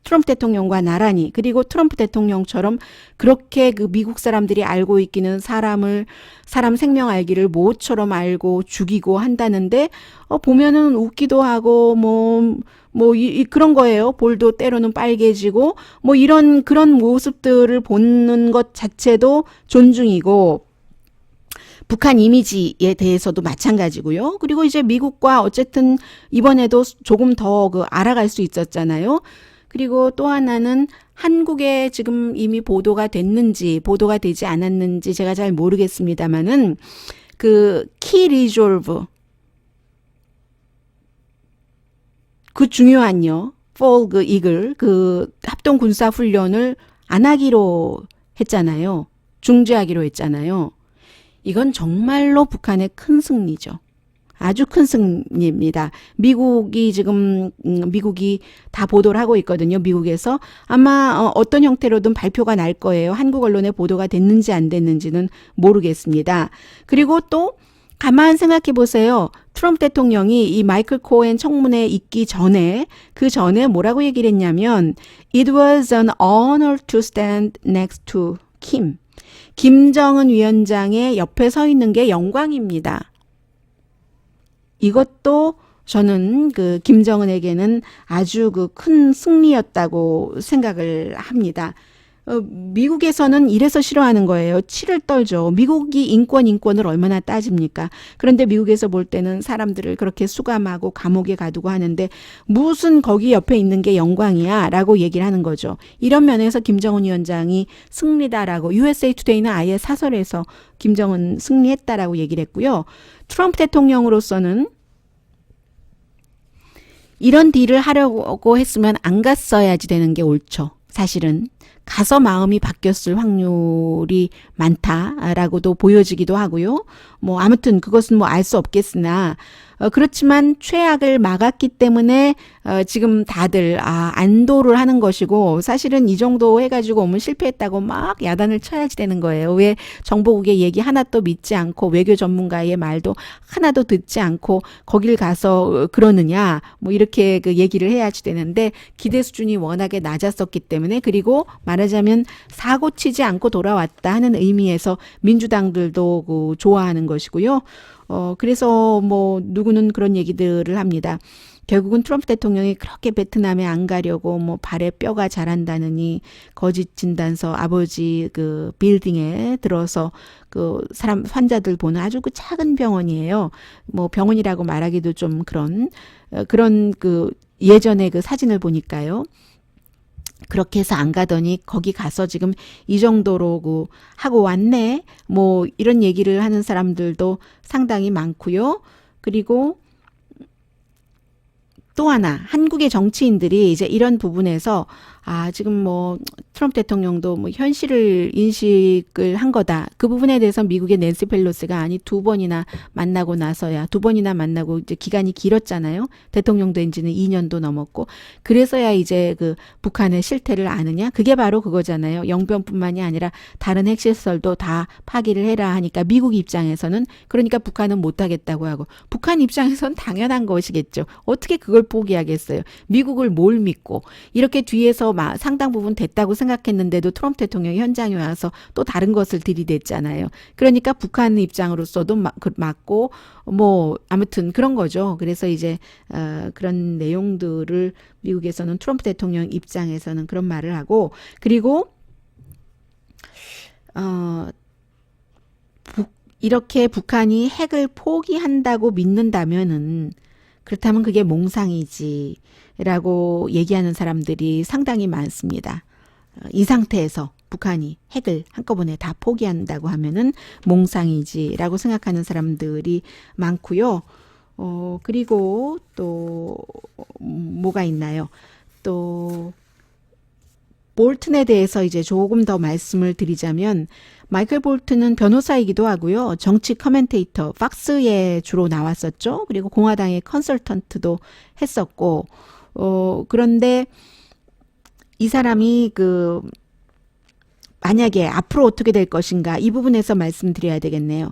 S1: 트럼프 대통령과 나란히 그리고 트럼프 대통령처럼 그렇게 그 미국 사람들이 알고 있기는 사람 생명 알기를 모처럼 알고 죽이고 한다는데 보면은 웃기도 하고 그런 거예요. 볼도 때로는 빨개지고 뭐 이런 그런 모습들을 보는 것 자체도 존중이고 북한 이미지에 대해서도 마찬가지고요. 그리고 이제 미국과 어쨌든 이번에도 조금 더 그 알아갈 수 있었잖아요. 그리고 또 하나는 한국에 지금 이미 보도가 됐는지 보도가 되지 않았는지 제가 잘 모르겠습니다만은 그 키 리졸브 그 중요한요. 폴 그 이글 그 합동 군사 훈련을 안 하기로 했잖아요. 중지하기로 했잖아요. 이건 정말로 북한의 큰 승리죠. 아주 큰 승리입니다. 미국이 다 보도를 하고 있거든요. 미국에서 아마 어떤 형태로든 발표가 날 거예요. 한국 언론에 보도가 됐는지 안 됐는지는 모르겠습니다. 그리고 또 가만 생각해 보세요. 트럼프 대통령이 이 마이클 코엔 청문회에 있기 전에 그 전에 뭐라고 얘기를 했냐면 It was an honor to stand next to Kim. 김정은 위원장의 옆에 서 있는 게 영광입니다. 이것도 저는 그 김정은에게는 아주 그 큰 승리였다고 생각을 합니다. 미국에서는 이래서 싫어하는 거예요. 치를 떨죠. 미국이 인권을 얼마나 따집니까? 그런데 미국에서 볼 때는 사람들을 그렇게 수감하고 감옥에 가두고 하는데 무슨 거기 옆에 있는 게 영광이야 라고 얘기를 하는 거죠. 이런 면에서 김정은 위원장이 승리다라고 USA 투데이는 아예 사설에서 김정은 승리했다라고 얘기를 했고요. 트럼프 대통령으로서는 이런 딜을 하려고 했으면 안 갔어야지 되는 게 옳죠. 사실은. 가서 마음이 바뀌었을 확률이 많다라고도 보여지기도 하고요. 뭐 아무튼 그것은 뭐 알 수 없겠으나 그렇지만 최악을 막았기 때문에 지금 다들 안도를 하는 것이고 사실은 이 정도 해가지고 오면 실패했다고 막 야단을 쳐야지 되는 거예요. 왜 정보국의 얘기 하나도 믿지 않고 외교 전문가의 말도 하나도 듣지 않고 거길 가서 그러느냐 뭐 이렇게 그 얘기를 해야지 되는데 기대 수준이 워낙에 낮았었기 때문에 그리고 말하자면 사고 치지 않고 돌아왔다 하는 의미에서 민주당들도 그 좋아하는 것이고요. 그래서 뭐 누구는 그런 얘기들을 합니다. 결국은 트럼프 대통령이 그렇게 베트남에 안 가려고 뭐 발에 뼈가 자란다느니 거짓 진단서 아버지 그 빌딩에 들어서 그 사람 환자들 보는 아주 그 작은 병원이에요. 뭐 병원이라고 말하기도 좀 그런 그 예전에 그 사진을 보니까요. 그렇게 해서 안 가더니 거기 가서 지금 이 정도로 하고 왔네. 뭐 이런 얘기를 하는 사람들도 상당히 많고요. 그리고 또 하나 한국의 정치인들이 이제 이런 부분에서 지금 뭐 트럼프 대통령도 뭐 현실을 인식을 한 거다. 그 부분에 대해서 미국의 낸시 펠로시가 아니 두 번이나 만나고 나서야 두 번이나 만나고 이제 기간이 길었잖아요. 대통령 된 지는 2년도 넘었고 그래서야 이제 그 북한의 실태를 아느냐? 그게 바로 그거잖아요. 영변뿐만이 아니라 다른 핵시설도 다 파기를 해라 하니까 미국 입장에서는 그러니까 북한은 못하겠다고 하고 북한 입장에서는 당연한 것이겠죠. 어떻게 그걸 포기하겠어요. 미국을 뭘 믿고 이렇게 뒤에서 상당 부분 됐다고 생각했는데도 트럼프 대통령이 현장에 와서 또 다른 것을 들이댔잖아요. 그러니까 북한 입장으로서도 맞고 뭐 아무튼 그런 거죠. 그래서 이제 그런 내용들을 미국에서는 트럼프 대통령 입장에서는 그런 말을 하고 그리고 이렇게 북한이 핵을 포기한다고 믿는다면은 그렇다면 그게 몽상이지 라고 얘기하는 사람들이 상당히 많습니다. 이 상태에서 북한이 핵을 한꺼번에 다 포기한다고 하면은 몽상이지 라고 생각하는 사람들이 많고요. 그리고 또 뭐가 있나요? 또 볼튼에 대해서 이제 조금 더 말씀을 드리자면 마이클 볼튼은 변호사이기도 하고요. 정치 커멘테이터, 팍스에 주로 나왔었죠. 그리고 공화당의 컨설턴트도 했었고 그런데 이 사람이 만약에 앞으로 어떻게 될 것인가 이 부분에서 말씀드려야 되겠네요.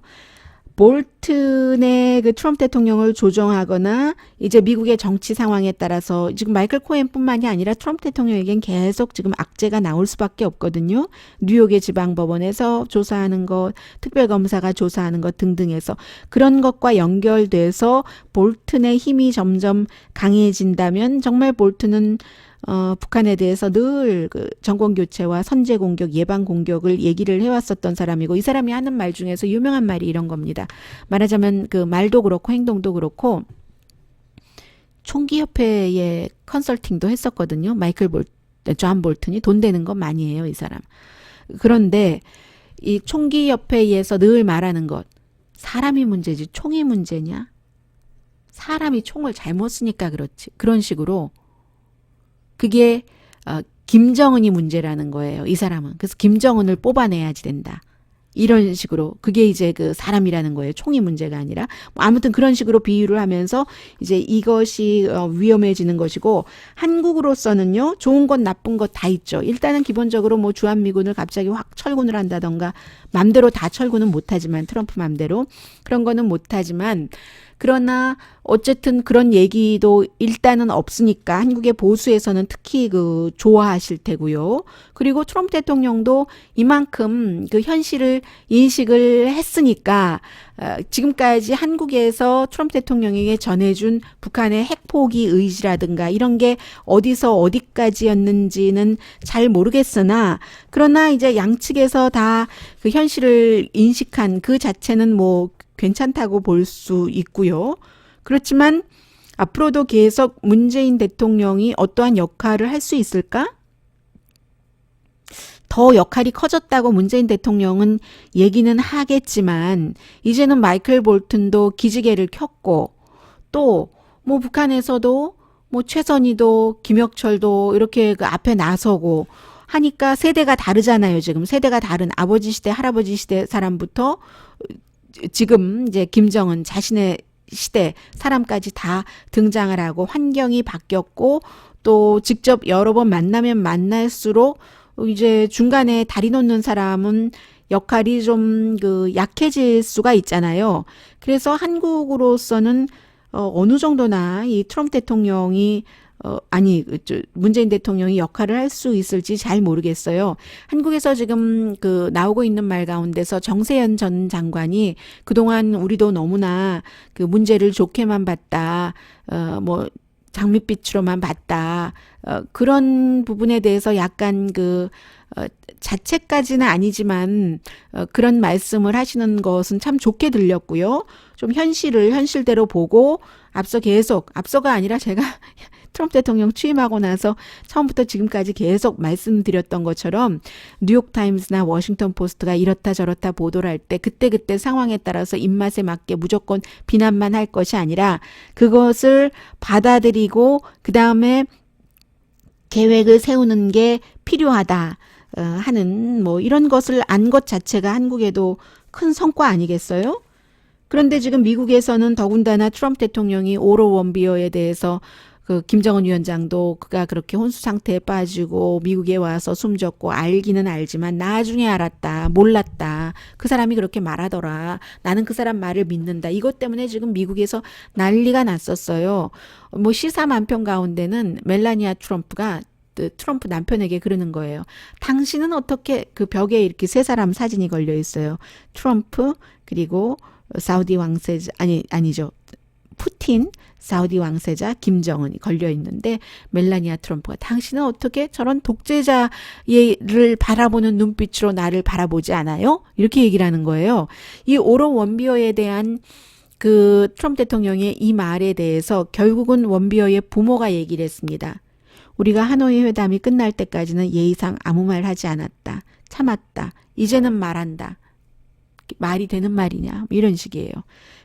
S1: 볼튼의 그 트럼프 대통령을 조정하거나 이제 미국의 정치 상황에 따라서 지금 마이클 코헨뿐만이 아니라 트럼프 대통령에겐 계속 지금 악재가 나올 수밖에 없거든요. 뉴욕의 지방법원에서 조사하는 것, 특별검사가 조사하는 것 등등해서 그런 것과 연결돼서 볼튼의 힘이 점점 강해진다면 정말 볼튼은 북한에 대해서 늘 그 정권 교체와 선제 공격, 예방 공격을 얘기를 해왔었던 사람이고 이 사람이 하는 말 중에서 유명한 말이 이런 겁니다. 말하자면 그 말도 그렇고 행동도 그렇고 총기협회의 컨설팅도 했었거든요. 존 볼튼이 돈 되는 건 많이 해요, 이 사람. 그런데 이 총기협회에서 늘 말하는 것, 사람이 문제지 총이 문제냐? 사람이 총을 잘못 쓰니까 그렇지. 그런 식으로 그게 김정은이 문제라는 거예요. 이 사람은. 그래서 김정은을 뽑아내야지 된다. 이런 식으로 그게 이제 그 사람이라는 거예요. 총이 문제가 아니라 아무튼 그런 식으로 비유를 하면서 이제 이것이 위험해지는 것이고 한국으로서는요. 좋은 것 나쁜 것 다 있죠. 일단은 기본적으로 뭐 주한미군을 갑자기 확 철군을 한다던가 맘대로 다 철군은 못하지만 트럼프 맘대로 그런 거는 못하지만 그러나 어쨌든 그런 얘기도 일단은 없으니까 한국의 보수에서는 특히 좋아하실 테고요. 그리고 트럼프 대통령도 이만큼 그 현실을 인식을 했으니까 지금까지 한국에서 트럼프 대통령에게 전해준 북한의 핵포기 의지라든가 이런 게 어디서 어디까지였는지는 잘 모르겠으나 그러나 이제 양측에서 다 그 현실을 인식한 그 자체는 뭐 괜찮다고 볼 수 있고요. 그렇지만 앞으로도 계속 문재인 대통령이 어떠한 역할을 할 수 있을까? 더 역할이 커졌다고 문재인 대통령은 얘기는 하겠지만 이제는 마이클 볼튼도 기지개를 켰고 또 뭐 북한에서도 뭐 최선희도 김혁철도 이렇게 그 앞에 나서고 하니까 세대가 다르잖아요. 지금 세대가 다른 아버지 시대, 할아버지 시대 사람부터 지금 이제 김정은 자신의 시대 사람까지 다 등장을 하고 환경이 바뀌었고 또 직접 여러 번 만나면 만날수록 이제 중간에 다리 놓는 사람은 역할이 좀 약해질 수가 있잖아요. 그래서 한국으로서는 어느 정도나 이 트럼프 대통령이 문재인 대통령이 역할을 할 수 있을지 잘 모르겠어요. 한국에서 지금 나오고 있는 말 가운데서 정세현 전 장관이 그동안 우리도 너무나 그 문제를 좋게만 봤다. 뭐 장밋빛으로만 봤다. 그런 부분에 대해서 약간 자책까지는 아니지만 그런 말씀을 하시는 것은 참 좋게 들렸고요. 좀 현실을 현실대로 보고 앞서가 아니라 제가 트럼프 대통령 취임하고 나서 처음부터 지금까지 계속 말씀드렸던 것처럼 뉴욕타임스나 워싱턴 포스트가 이렇다 저렇다 보도를 할 때 그때그때 상황에 따라서 입맛에 맞게 무조건 비난만 할 것이 아니라 그것을 받아들이고 그다음에 계획을 세우는 게 필요하다 하는 뭐 이런 것을 안 것 자체가 한국에도 큰 성과 아니겠어요? 그런데 지금 미국에서는 더군다나 트럼프 대통령이 오로 원비어에 대해서 그 김정은 위원장도 그가 그렇게 혼수 상태에 빠지고 미국에 와서 숨졌고 알기는 알지만 나중에 알았다, 몰랐다. 그 사람이 그렇게 말하더라. 나는 그 사람 말을 믿는다. 이것 때문에 지금 미국에서 난리가 났었어요. 뭐 시사만평 가운데는 멜라니아 트럼프가 트럼프 남편에게 그러는 거예요. 당신은 어떻게 그 벽에 이렇게 세 사람 사진이 걸려 있어요. 트럼프 그리고 사우디 왕세자 아니죠. 푸틴, 사우디 왕세자, 김정은이 걸려 있는데 멜라니아 트럼프가 당신은 어떻게 저런 독재자를 바라보는 눈빛으로 나를 바라보지 않아요? 이렇게 얘기를 하는 거예요. 이 오로 원비어에 대한 그 트럼프 대통령의 이 말에 대해서 결국은 원비어의 부모가 얘기를 했습니다. 우리가 하노이 회담이 끝날 때까지는 예의상 아무 말 하지 않았다. 참았다. 이제는 말한다. 말이 되는 말이냐 이런 식이에요.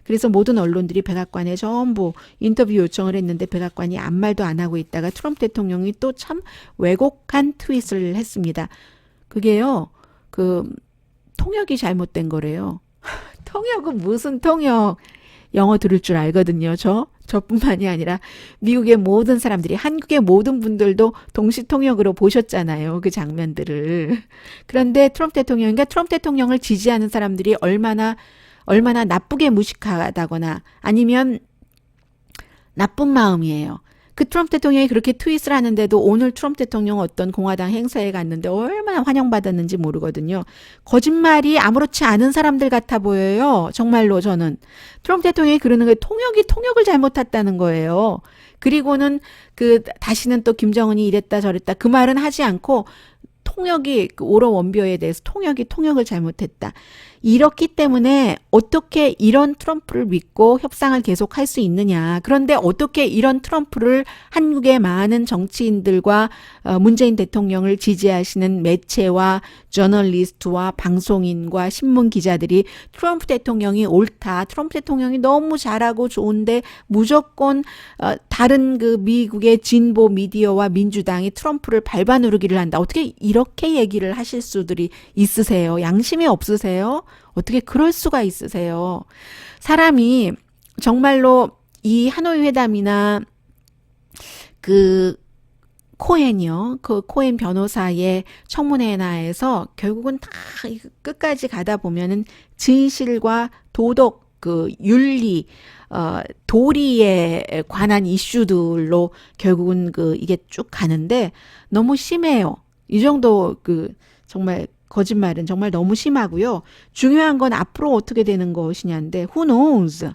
S1: 그래서 모든 언론들이 백악관에 전부 인터뷰 요청을 했는데 백악관이 아무 말도 안 하고 있다가 트럼프 대통령이 또 참 왜곡한 트윗을 했습니다. 그게요. 그 통역이 잘못된 거래요. 통역은 무슨 통역? 영어 들을 줄 알거든요. 저뿐만이 아니라 미국의 모든 사람들이 한국의 모든 분들도 동시 통역으로 보셨잖아요. 그 장면들을. 그런데 트럼프 대통령을 지지하는 사람들이 얼마나 나쁘게 무식하다거나 아니면 나쁜 마음이에요. 그 트럼프 대통령이 그렇게 트윗을 하는데도 오늘 트럼프 대통령 어떤 공화당 행사에 갔는데 얼마나 환영받았는지 모르거든요. 거짓말이 아무렇지 않은 사람들 같아 보여요. 정말로 저는. 트럼프 대통령이 그러는 게 통역을 잘못했다는 거예요. 그리고는 다시는 또 김정은이 이랬다 저랬다 그 말은 하지 않고 통역이 오로 원비어에 대해서 통역을 잘못했다. 이렇기 때문에 어떻게 이런 트럼프를 믿고 협상을 계속할 수 있느냐. 그런데 어떻게 이런 트럼프를 한국의 많은 정치인들과 문재인 대통령을 지지하시는 매체와 저널리스트와 방송인과 신문 기자들이 트럼프 대통령이 옳다. 트럼프 대통령이 너무 잘하고 좋은데 무조건 다른 그 미국의 진보 미디어와 민주당이 트럼프를 밟아누르기를 한다. 어떻게 이렇게 얘기를 하실 수들이 있으세요? 양심이 없으세요? 어떻게 그럴 수가 있으세요? 사람이 정말로 이 하노이 회담이나 그 코엔이요. 그 코엔 변호사의 청문회나에서 결국은 다 끝까지 가다 보면은 진실과 도덕, 그 윤리, 도리에 관한 이슈들로 결국은 이게 쭉 가는데 너무 심해요. 이 정도 정말 거짓말은 정말 너무 심하고요. 중요한 건 앞으로 어떻게 되는 것이냐인데 who knows?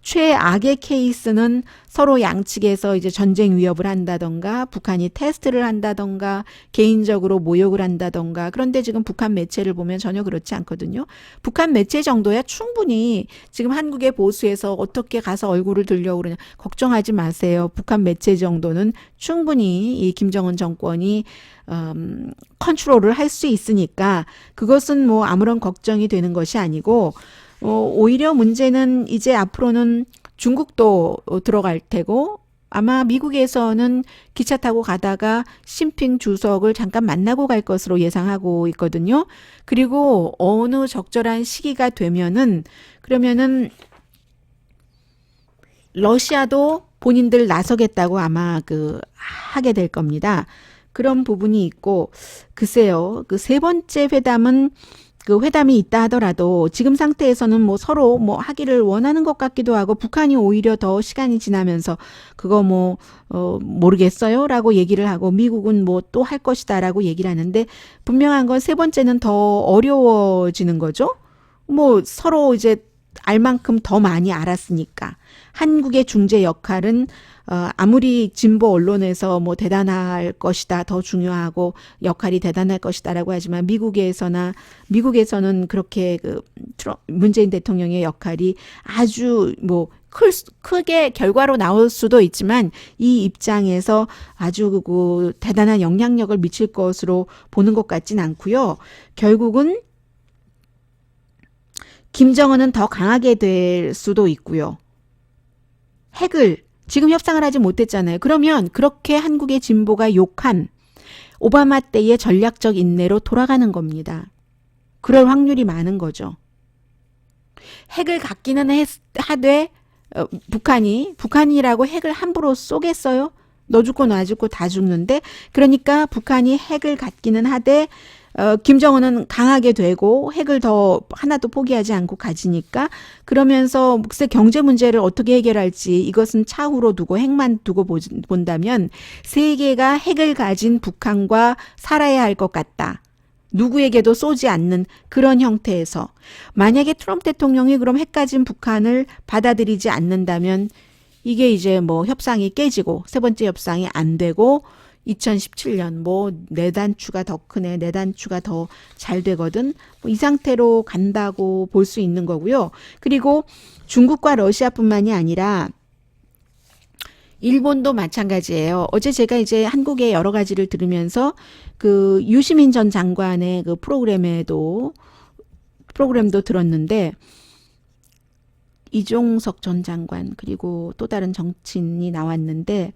S1: 최악의 케이스는 서로 양측에서 이제 전쟁 위협을 한다던가 북한이 테스트를 한다던가 개인적으로 모욕을 한다던가 그런데 지금 북한 매체를 보면 전혀 그렇지 않거든요. 북한 매체 정도야 충분히 지금 한국의 보수에서 어떻게 가서 얼굴을 들려고 그러냐 걱정하지 마세요. 북한 매체 정도는 충분히 이 김정은 정권이 컨트롤을 할 수 있으니까 그것은 뭐 아무런 걱정이 되는 것이 아니고 오히려 문제는 이제 앞으로는 중국도 들어갈 테고 아마 미국에서는 기차 타고 가다가 시진핑 주석을 잠깐 만나고 갈 것으로 예상하고 있거든요. 그리고 어느 적절한 시기가 되면은 그러면은 러시아도 본인들 나서겠다고 아마 하게 될 겁니다. 그런 부분이 있고 글쎄요. 그 세 번째 회담은 그 회담이 있다 하더라도 지금 상태에서는 뭐 서로 뭐 하기를 원하는 것 같기도 하고 북한이 오히려 더 시간이 지나면서 그거 모르겠어요 라고 얘기를 하고 미국은 뭐 또 할 것이다 라고 얘기를 하는데 분명한 건 세 번째는 더 어려워지는 거죠. 뭐 서로 이제 알 만큼 더 많이 알았으니까 한국의 중재 역할은 아무리 진보 언론에서 뭐 대단할 것이다, 더 중요하고 역할이 대단할 것이다라고 하지만 미국에서는 그렇게 문재인 대통령의 역할이 아주 뭐 크게 결과로 나올 수도 있지만 이 입장에서 아주 대단한 영향력을 미칠 것으로 보는 것 같진 않고요. 결국은 김정은은 더 강하게 될 수도 있고요. 핵을 지금 협상을 하지 못했잖아요. 그러면 그렇게 한국의 진보가 욕한 오바마 때의 전략적 인내로 돌아가는 겁니다. 그럴 확률이 많은 거죠. 핵을 갖기는 하되 북한이라고 핵을 함부로 쏘겠어요? 너 죽고 나 죽고 다 죽는데, 그러니까 북한이 핵을 갖기는 하되 김정은은 강하게 되고 핵을 더 하나도 포기하지 않고 가지니까, 그러면서 글쎄 경제 문제를 어떻게 해결할지 이것은 차후로 두고 핵만 두고 본다면 세계가 핵을 가진 북한과 살아야 할 것 같다. 누구에게도 쏘지 않는 그런 형태에서 만약에 트럼프 대통령이 그럼 핵 가진 북한을 받아들이지 않는다면 이게 이제 뭐 협상이 깨지고 세 번째 협상이 안 되고 2017년 뭐 내단추가 더 크네, 내단추가 더 잘 되거든, 뭐 이 상태로 간다고 볼 수 있는 거고요. 그리고 중국과 러시아뿐만이 아니라 일본도 마찬가지예요. 어제 제가 이제 한국의 여러 가지를 들으면서 그 유시민 전 장관의 그 프로그램도 들었는데, 이종석 전 장관 그리고 또 다른 정치인이 나왔는데,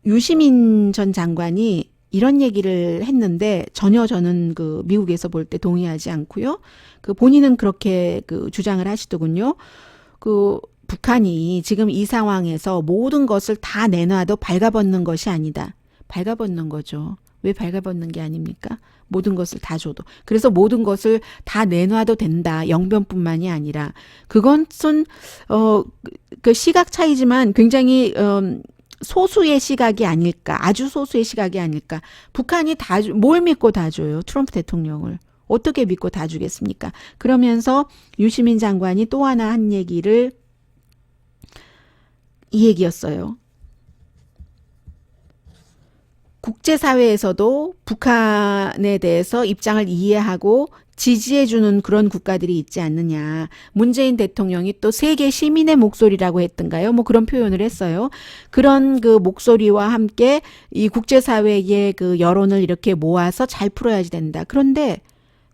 S1: 유시민 전 장관이 이런 얘기를 했는데 전혀 저는 그 미국에서 볼 때 동의하지 않고요. 그 본인은 그렇게 그 주장을 하시더군요. 그 북한이 지금 이 상황에서 모든 것을 다 내놔도 발가벗는 것이 아니다. 발가벗는 거죠. 왜 발가벗는 게 아닙니까? 모든 것을 다 줘도. 그래서 모든 것을 다 내놔도 된다. 영변뿐만이 아니라. 그것은 그 시각 차이지만 굉장히 소수의 시각이 아닐까. 아주 소수의 시각이 아닐까. 북한이 뭘 믿고 다 줘요? 트럼프 대통령을. 어떻게 믿고 다 주겠습니까? 그러면서 유시민 장관이 또 하나 한 얘기를, 이 얘기였어요. 국제사회에서도 북한에 대해서 입장을 이해하고 지지해주는 그런 국가들이 있지 않느냐. 문재인 대통령이 또 세계 시민의 목소리라고 했던가요? 뭐 그런 표현을 했어요. 그런 그 목소리와 함께 이 국제사회의 그 여론을 이렇게 모아서 잘 풀어야지 된다. 그런데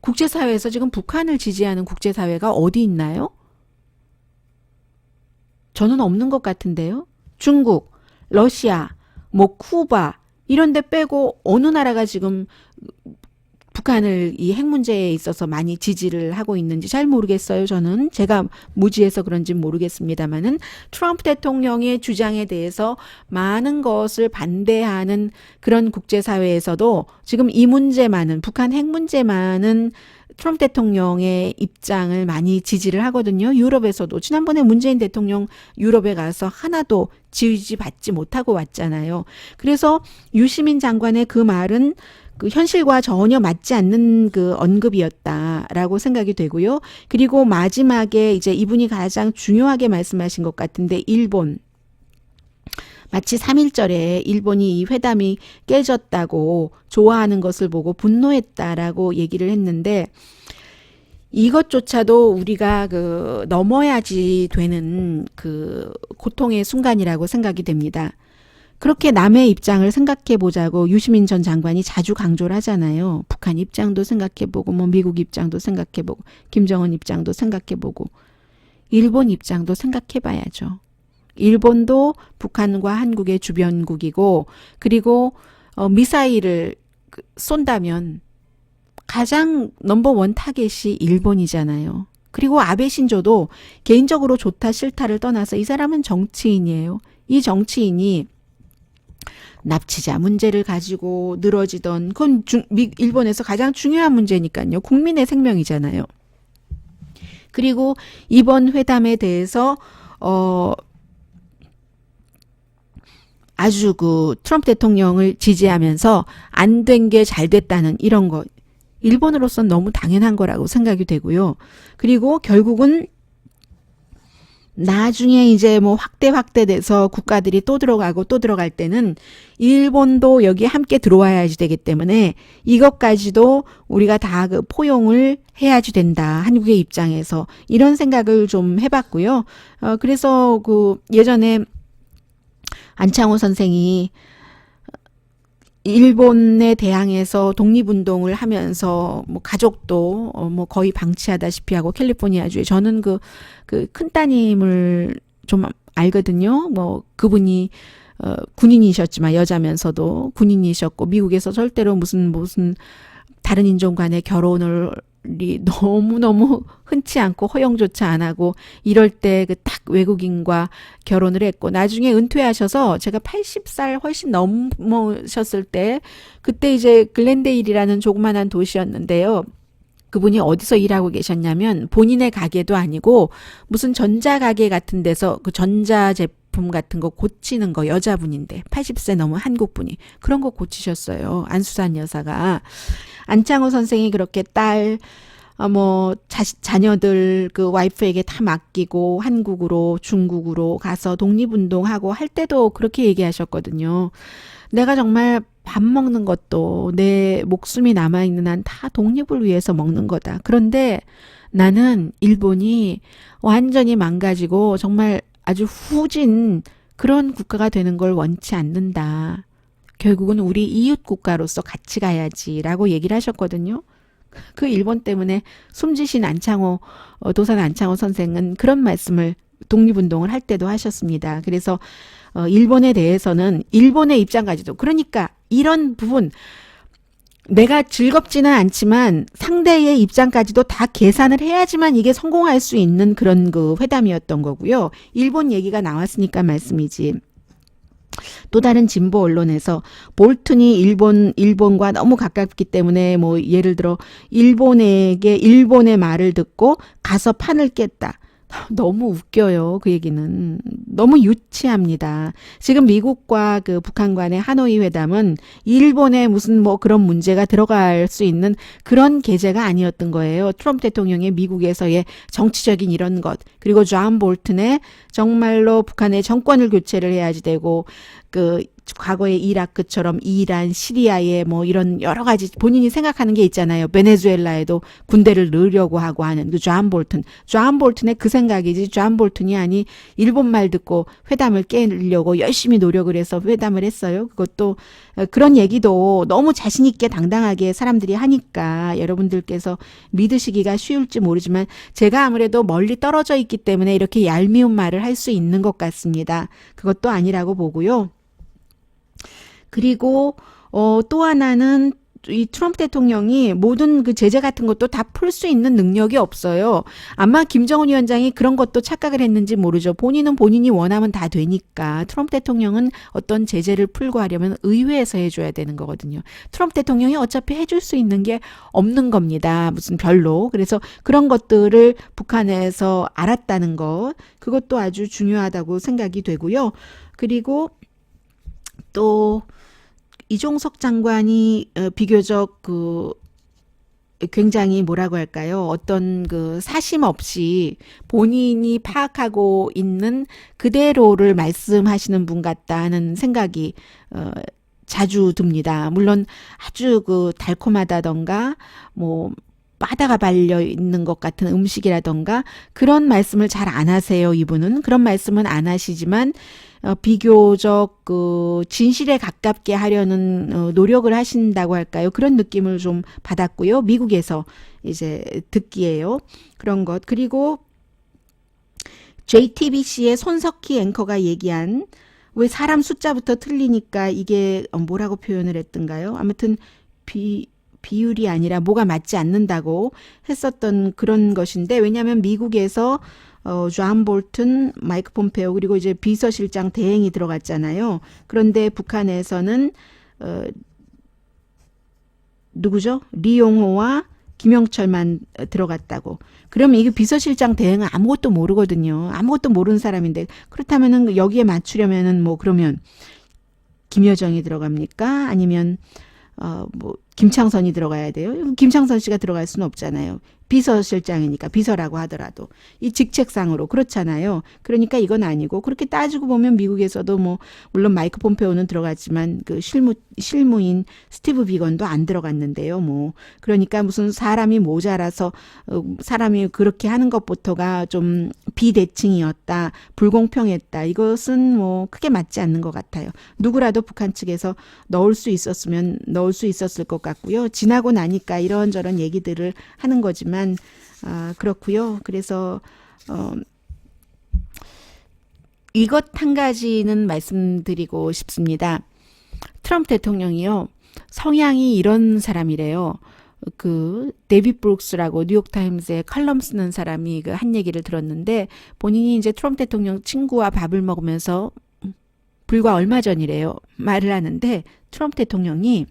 S1: 국제사회에서 지금 북한을 지지하는 국제사회가 어디 있나요? 저는 없는 것 같은데요. 중국, 러시아, 뭐 쿠바 이런 데 빼고 어느 나라가 지금 북한을 이 핵 문제에 있어서 많이 지지를 하고 있는지 잘 모르겠어요. 저는 제가 무지해서 그런지 모르겠습니다만은 트럼프 대통령의 주장에 대해서 많은 것을 반대하는 그런 국제사회에서도 지금 이 문제만은, 북한 핵 문제만은 트럼프 대통령의 입장을 많이 지지를 하거든요. 유럽에서도 지난번에 문재인 대통령 유럽에 가서 하나도 지지받지 못하고 왔잖아요. 그래서 유시민 장관의 그 말은 그 현실과 전혀 맞지 않는 그 언급이었다라고 생각이 되고요. 그리고 마지막에 이제 이분이 가장 중요하게 말씀하신 것 같은데, 일본. 마치 3.1절에 일본이 이 회담이 깨졌다고 좋아하는 것을 보고 분노했다라고 얘기를 했는데, 이것조차도 우리가 그 넘어야지 되는 그 고통의 순간이라고 생각이 됩니다. 그렇게 남의 입장을 생각해 보자고 유시민 전 장관이 자주 강조를 하잖아요. 북한 입장도 생각해 보고 뭐 미국 입장도 생각해 보고 김정은 입장도 생각해 보고 일본 입장도 생각해 봐야죠. 일본도 북한과 한국의 주변국이고, 그리고 미사일을 쏜다면 가장 넘버원 타겟이 일본이잖아요. 그리고 아베 신조도 개인적으로 좋다 싫다를 떠나서 이 사람은 정치인이에요. 이 정치인이 납치자 문제를 가지고 늘어지던, 그건 일본에서 가장 중요한 문제니까요. 국민의 생명이잖아요. 그리고 이번 회담에 대해서 아주 그 트럼프 대통령을 지지하면서 안 된 게 잘 됐다는 이런 거, 일본으로서는 너무 당연한 거라고 생각이 되고요. 그리고 결국은 나중에 이제 뭐 확대돼서 국가들이 또 들어가고 또 들어갈 때는 일본도 여기 함께 들어와야지 되기 때문에 이것까지도 우리가 다 그 포용을 해야지 된다. 한국의 입장에서 이런 생각을 좀 해봤고요. 그래서 그 예전에 안창호 선생이 일본에 대항해서 독립운동을 하면서 뭐 가족도 뭐 거의 방치하다시피 하고 캘리포니아주에, 저는 그 큰 따님을 좀 알거든요. 뭐 그분이 군인이셨지만 여자면서도 군인이셨고 미국에서 절대로 무슨 다른 인종 간의 결혼을 너무너무 흔치 않고 허용조차 안 하고 이럴 때 그 딱 외국인과 결혼을 했고 나중에 은퇴하셔서 제가 80살 훨씬 넘으셨을 때 그때 이제 글렌데일이라는 조그만한 도시였는데요. 그분이 어디서 일하고 계셨냐면 본인의 가게도 아니고 무슨 전자가게 같은 데서 그 전자제품 같은 거 고치는 거 여자분인데 80세 넘은 한국분이 그런 거 고치셨어요. 안수산 여사가. 안창호 선생이 그렇게 자녀들 그 와이프에게 다 맡기고 한국으로 중국으로 가서 독립운동하고 할 때도 그렇게 얘기하셨거든요. 내가 정말 밥 먹는 것도 내 목숨이 남아있는 한 다 독립을 위해서 먹는 거다. 그런데 나는 일본이 완전히 망가지고 정말 아주 후진 그런 국가가 되는 걸 원치 않는다. 결국은 우리 이웃 국가로서 같이 가야지라고 얘기를 하셨거든요. 그 일본 때문에 숨지신 도산 안창호 선생은 그런 말씀을 독립운동을 할 때도 하셨습니다. 그래서 일본에 대해서는 일본의 입장까지도 그러니까 이런 부분 내가 즐겁지는 않지만 상대의 입장까지도 다 계산을 해야지만 이게 성공할 수 있는 그런 그 회담이었던 거고요. 일본 얘기가 나왔으니까 말씀이지. 또 다른 진보 언론에서 볼튼이 일본과 너무 가깝기 때문에 뭐 예를 들어 일본의 말을 듣고 가서 판을 깼다. 너무 웃겨요. 그 얘기는. 너무 유치합니다. 지금 미국과 그 북한 간의 하노이 회담은 일본에 무슨 뭐 그런 문제가 들어갈 수 있는 그런 계제가 아니었던 거예요. 트럼프 대통령의 미국에서의 정치적인 이런 것, 그리고 존 볼튼의 정말로 북한의 정권을 교체를 해야지 되고 그 과거의 이라크처럼 이란, 시리아에 뭐 이런 여러 가지 본인이 생각하는 게 있잖아요. 베네수엘라에도 군대를 넣으려고 하고 하는 그 존 볼튼의 그 생각이지 존 볼튼이 아니 일본 말 듣고 회담을 깨려고 열심히 노력을 해서 회담을 했어요. 그것도 그런 얘기도 너무 자신 있게 당당하게 사람들이 하니까 여러분들께서 믿으시기가 쉬울지 모르지만 제가 아무래도 멀리 떨어져 있기 때문에 이렇게 얄미운 말을 할 수 있는 것 같습니다. 그것도 아니라고 보고요. 그리고 또 하나는 이 트럼프 대통령이 모든 그 제재 같은 것도 다 풀 수 있는 능력이 없어요. 아마 김정은 위원장이 그런 것도 착각을 했는지 모르죠. 본인은 본인이 원하면 다 되니까. 트럼프 대통령은 어떤 제재를 풀고 하려면 의회에서 해줘야 되는 거거든요. 트럼프 대통령이 어차피 해줄 수 있는 게 없는 겁니다. 무슨 별로. 그래서 그런 것들을 북한에서 알았다는 것, 그것도 아주 중요하다고 생각이 되고요. 그리고 또 이종석 장관이 비교적 굉장히 뭐라고 할까요? 어떤 그 사심 없이 본인이 파악하고 있는 그대로를 말씀하시는 분 같다는 생각이 자주 듭니다. 물론 아주 그 달콤하다던가 뭐 바다가 발려 있는 것 같은 음식이라던가 그런 말씀을 잘 안 하세요. 이분은 그런 말씀은 안 하시지만 비교적 그 진실에 가깝게 하려는 노력을 하신다고 할까요? 그런 느낌을 좀 받았고요. 미국에서 이제 듣기에요. 그런 것. 그리고 JTBC의 손석희 앵커가 얘기한 왜 사람 숫자부터 틀리니까 이게 뭐라고 표현을 했던가요? 아무튼 비율이 아니라 뭐가 맞지 않는다고 했었던 그런 것인데 왜냐하면 미국에서 존 볼튼, 마이크 폼페오 그리고 이제 비서실장 대행이 들어갔잖아요. 그런데 북한에서는 누구죠? 리용호와 김영철만 들어갔다고. 그러면 이게 비서실장 대행은 아무것도 모르거든요. 아무것도 모르는 사람인데 그렇다면은 여기에 맞추려면은 뭐 그러면 김여정이 들어갑니까? 아니면 김창선이 들어가야 돼요. 김창선 씨가 들어갈 수는 없잖아요. 비서실장이니까 비서라고 하더라도 이 직책상으로 그렇잖아요. 그러니까 이건 아니고 그렇게 따지고 보면 미국에서도 뭐 물론 마이크 폼페오는 들어갔지만 그 실무인 스티브 비건도 안 들어갔는데요. 뭐 그러니까 무슨 사람이 모자라서 사람이 그렇게 하는 것부터가 좀 비대칭이었다, 불공평했다. 이것은 뭐 크게 맞지 않는 것 같아요. 누구라도 북한 측에서 넣을 수 있었으면 넣을 수 있었을 것 같고요. 지나고 나니까 이런저런 얘기들을 하는 거지만 그렇고요. 그래서 이것 한 가지는 말씀드리고 싶습니다. 트럼프 대통령이요, 성향이 이런 사람이래요. 그 데이빗 브룩스라고 뉴욕타임스에 칼럼 쓰는 사람이 그 한 얘기를 들었는데, 본인이 이제 트럼프 대통령 친구와 밥을 먹으면서 불과 얼마 전이래요, 말을 하는데, 트럼프 대통령이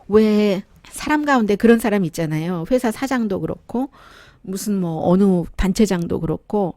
S1: 왜 사람 가운데 그런 사람 있잖아요. 회사 사장도 그렇고 무슨 뭐 어느 단체장도 그렇고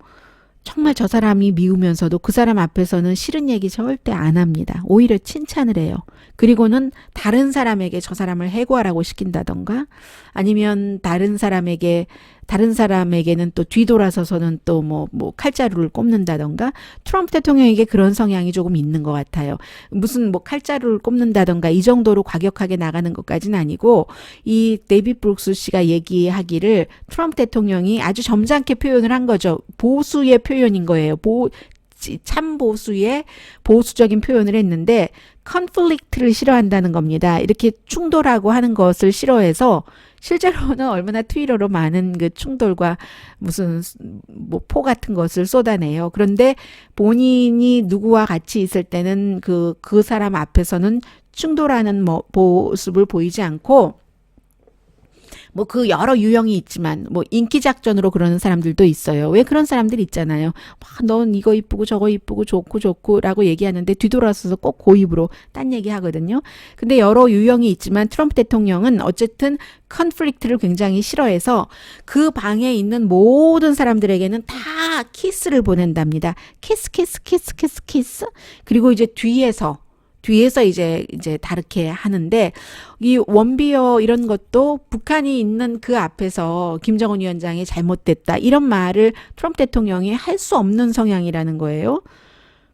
S1: 정말 저 사람이 미우면서도 그 사람 앞에서는 싫은 얘기 절대 안 합니다. 오히려 칭찬을 해요. 그리고는 다른 사람에게 저 사람을 해고하라고 시킨다던가, 아니면 다른 사람에게는 또 뒤돌아서서는 또 뭐 칼자루를 꼽는다던가. 트럼프 대통령에게 그런 성향이 조금 있는 것 같아요. 무슨 뭐 칼자루를 꼽는다던가 이 정도로 과격하게 나가는 것까지는 아니고, 이 데이빗 브룩스 씨가 얘기하기를 트럼프 대통령이 아주 점잖게 표현을 한 거죠. 보수의 표현인 거예요. 참 보수의 보수적인 표현을 했는데, 컨플릭트를 싫어한다는 겁니다. 이렇게 충돌하고 하는 것을 싫어해서, 실제로는 얼마나 트위터로 많은 그 충돌과 무슨 뭐 포 같은 것을 쏟아내요. 그런데 본인이 누구와 같이 있을 때는 그 사람 앞에서는 충돌하는 모습을 보이지 않고, 뭐 그 여러 유형이 있지만 뭐 인기 작전으로 그러는 사람들도 있어요. 왜 그런 사람들 있잖아요. 넌 이거 이쁘고 저거 이쁘고 좋고라고 얘기하는데 뒤돌아서서 꼭 고입으로 딴 얘기 하거든요. 근데 여러 유형이 있지만 트럼프 대통령은 어쨌든 컨플릭트를 굉장히 싫어해서 그 방에 있는 모든 사람들에게는 다 키스를 보낸답니다. 키스. 그리고 이제 뒤에서 이제 다르게 하는데, 이 원비어 이런 것도 북한이 있는 그 앞에서 김정은 위원장이 잘못됐다 이런 말을 트럼프 대통령이 할 수 없는 성향이라는 거예요.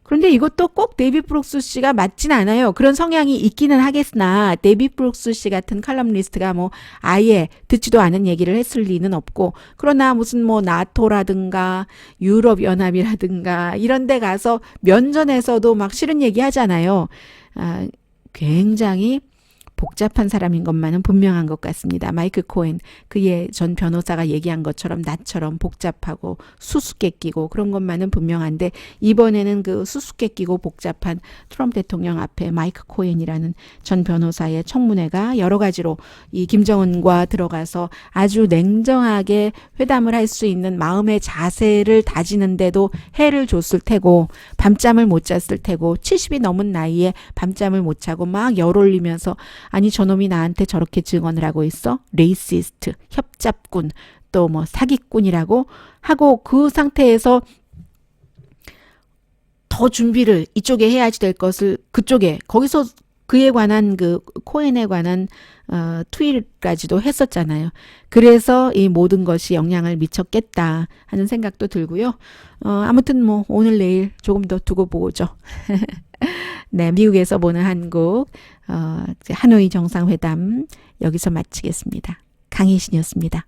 S1: 그런데 이것도 꼭 데이빗 브룩스 씨가 맞진 않아요. 그런 성향이 있기는 하겠으나 데이빗 브룩스 씨 같은 칼럼니스트가 뭐 아예 듣지도 않은 얘기를 했을 리는 없고, 그러나 무슨 뭐 나토라든가 유럽연합이라든가 이런 데 가서 면전에서도 막 싫은 얘기 하잖아요. 굉장히 복잡한 사람인 것만은 분명한 것 같습니다. 마이클 코엔, 그의 전 변호사가 얘기한 것처럼 나처럼 복잡하고 수수께끼고 그런 것만은 분명한데, 이번에는 그 수수께끼고 복잡한 트럼프 대통령 앞에 마이클 코엔이라는 전 변호사의 청문회가 여러 가지로 이 김정은과 들어가서 아주 냉정하게 회담을 할 수 있는 마음의 자세를 다지는데도 해를 줬을 테고, 밤잠을 못 잤을 테고, 70이 넘은 나이에 밤잠을 못 자고 막 열 올리면서, 아니 저놈이 나한테 저렇게 증언을 하고 있어? 레이시스트, 협잡꾼, 또 뭐 사기꾼이라고 하고, 그 상태에서 더 준비를 이쪽에 해야지 될 것을 그쪽에, 거기서 그에 관한 그 코엔에 관한 트윗까지도 했었잖아요. 그래서 이 모든 것이 영향을 미쳤겠다 하는 생각도 들고요. 아무튼 뭐 오늘 내일 조금 더 두고 보죠. 네, 미국에서 보는 한국 하노이 정상회담 여기서 마치겠습니다. 강희신이었습니다.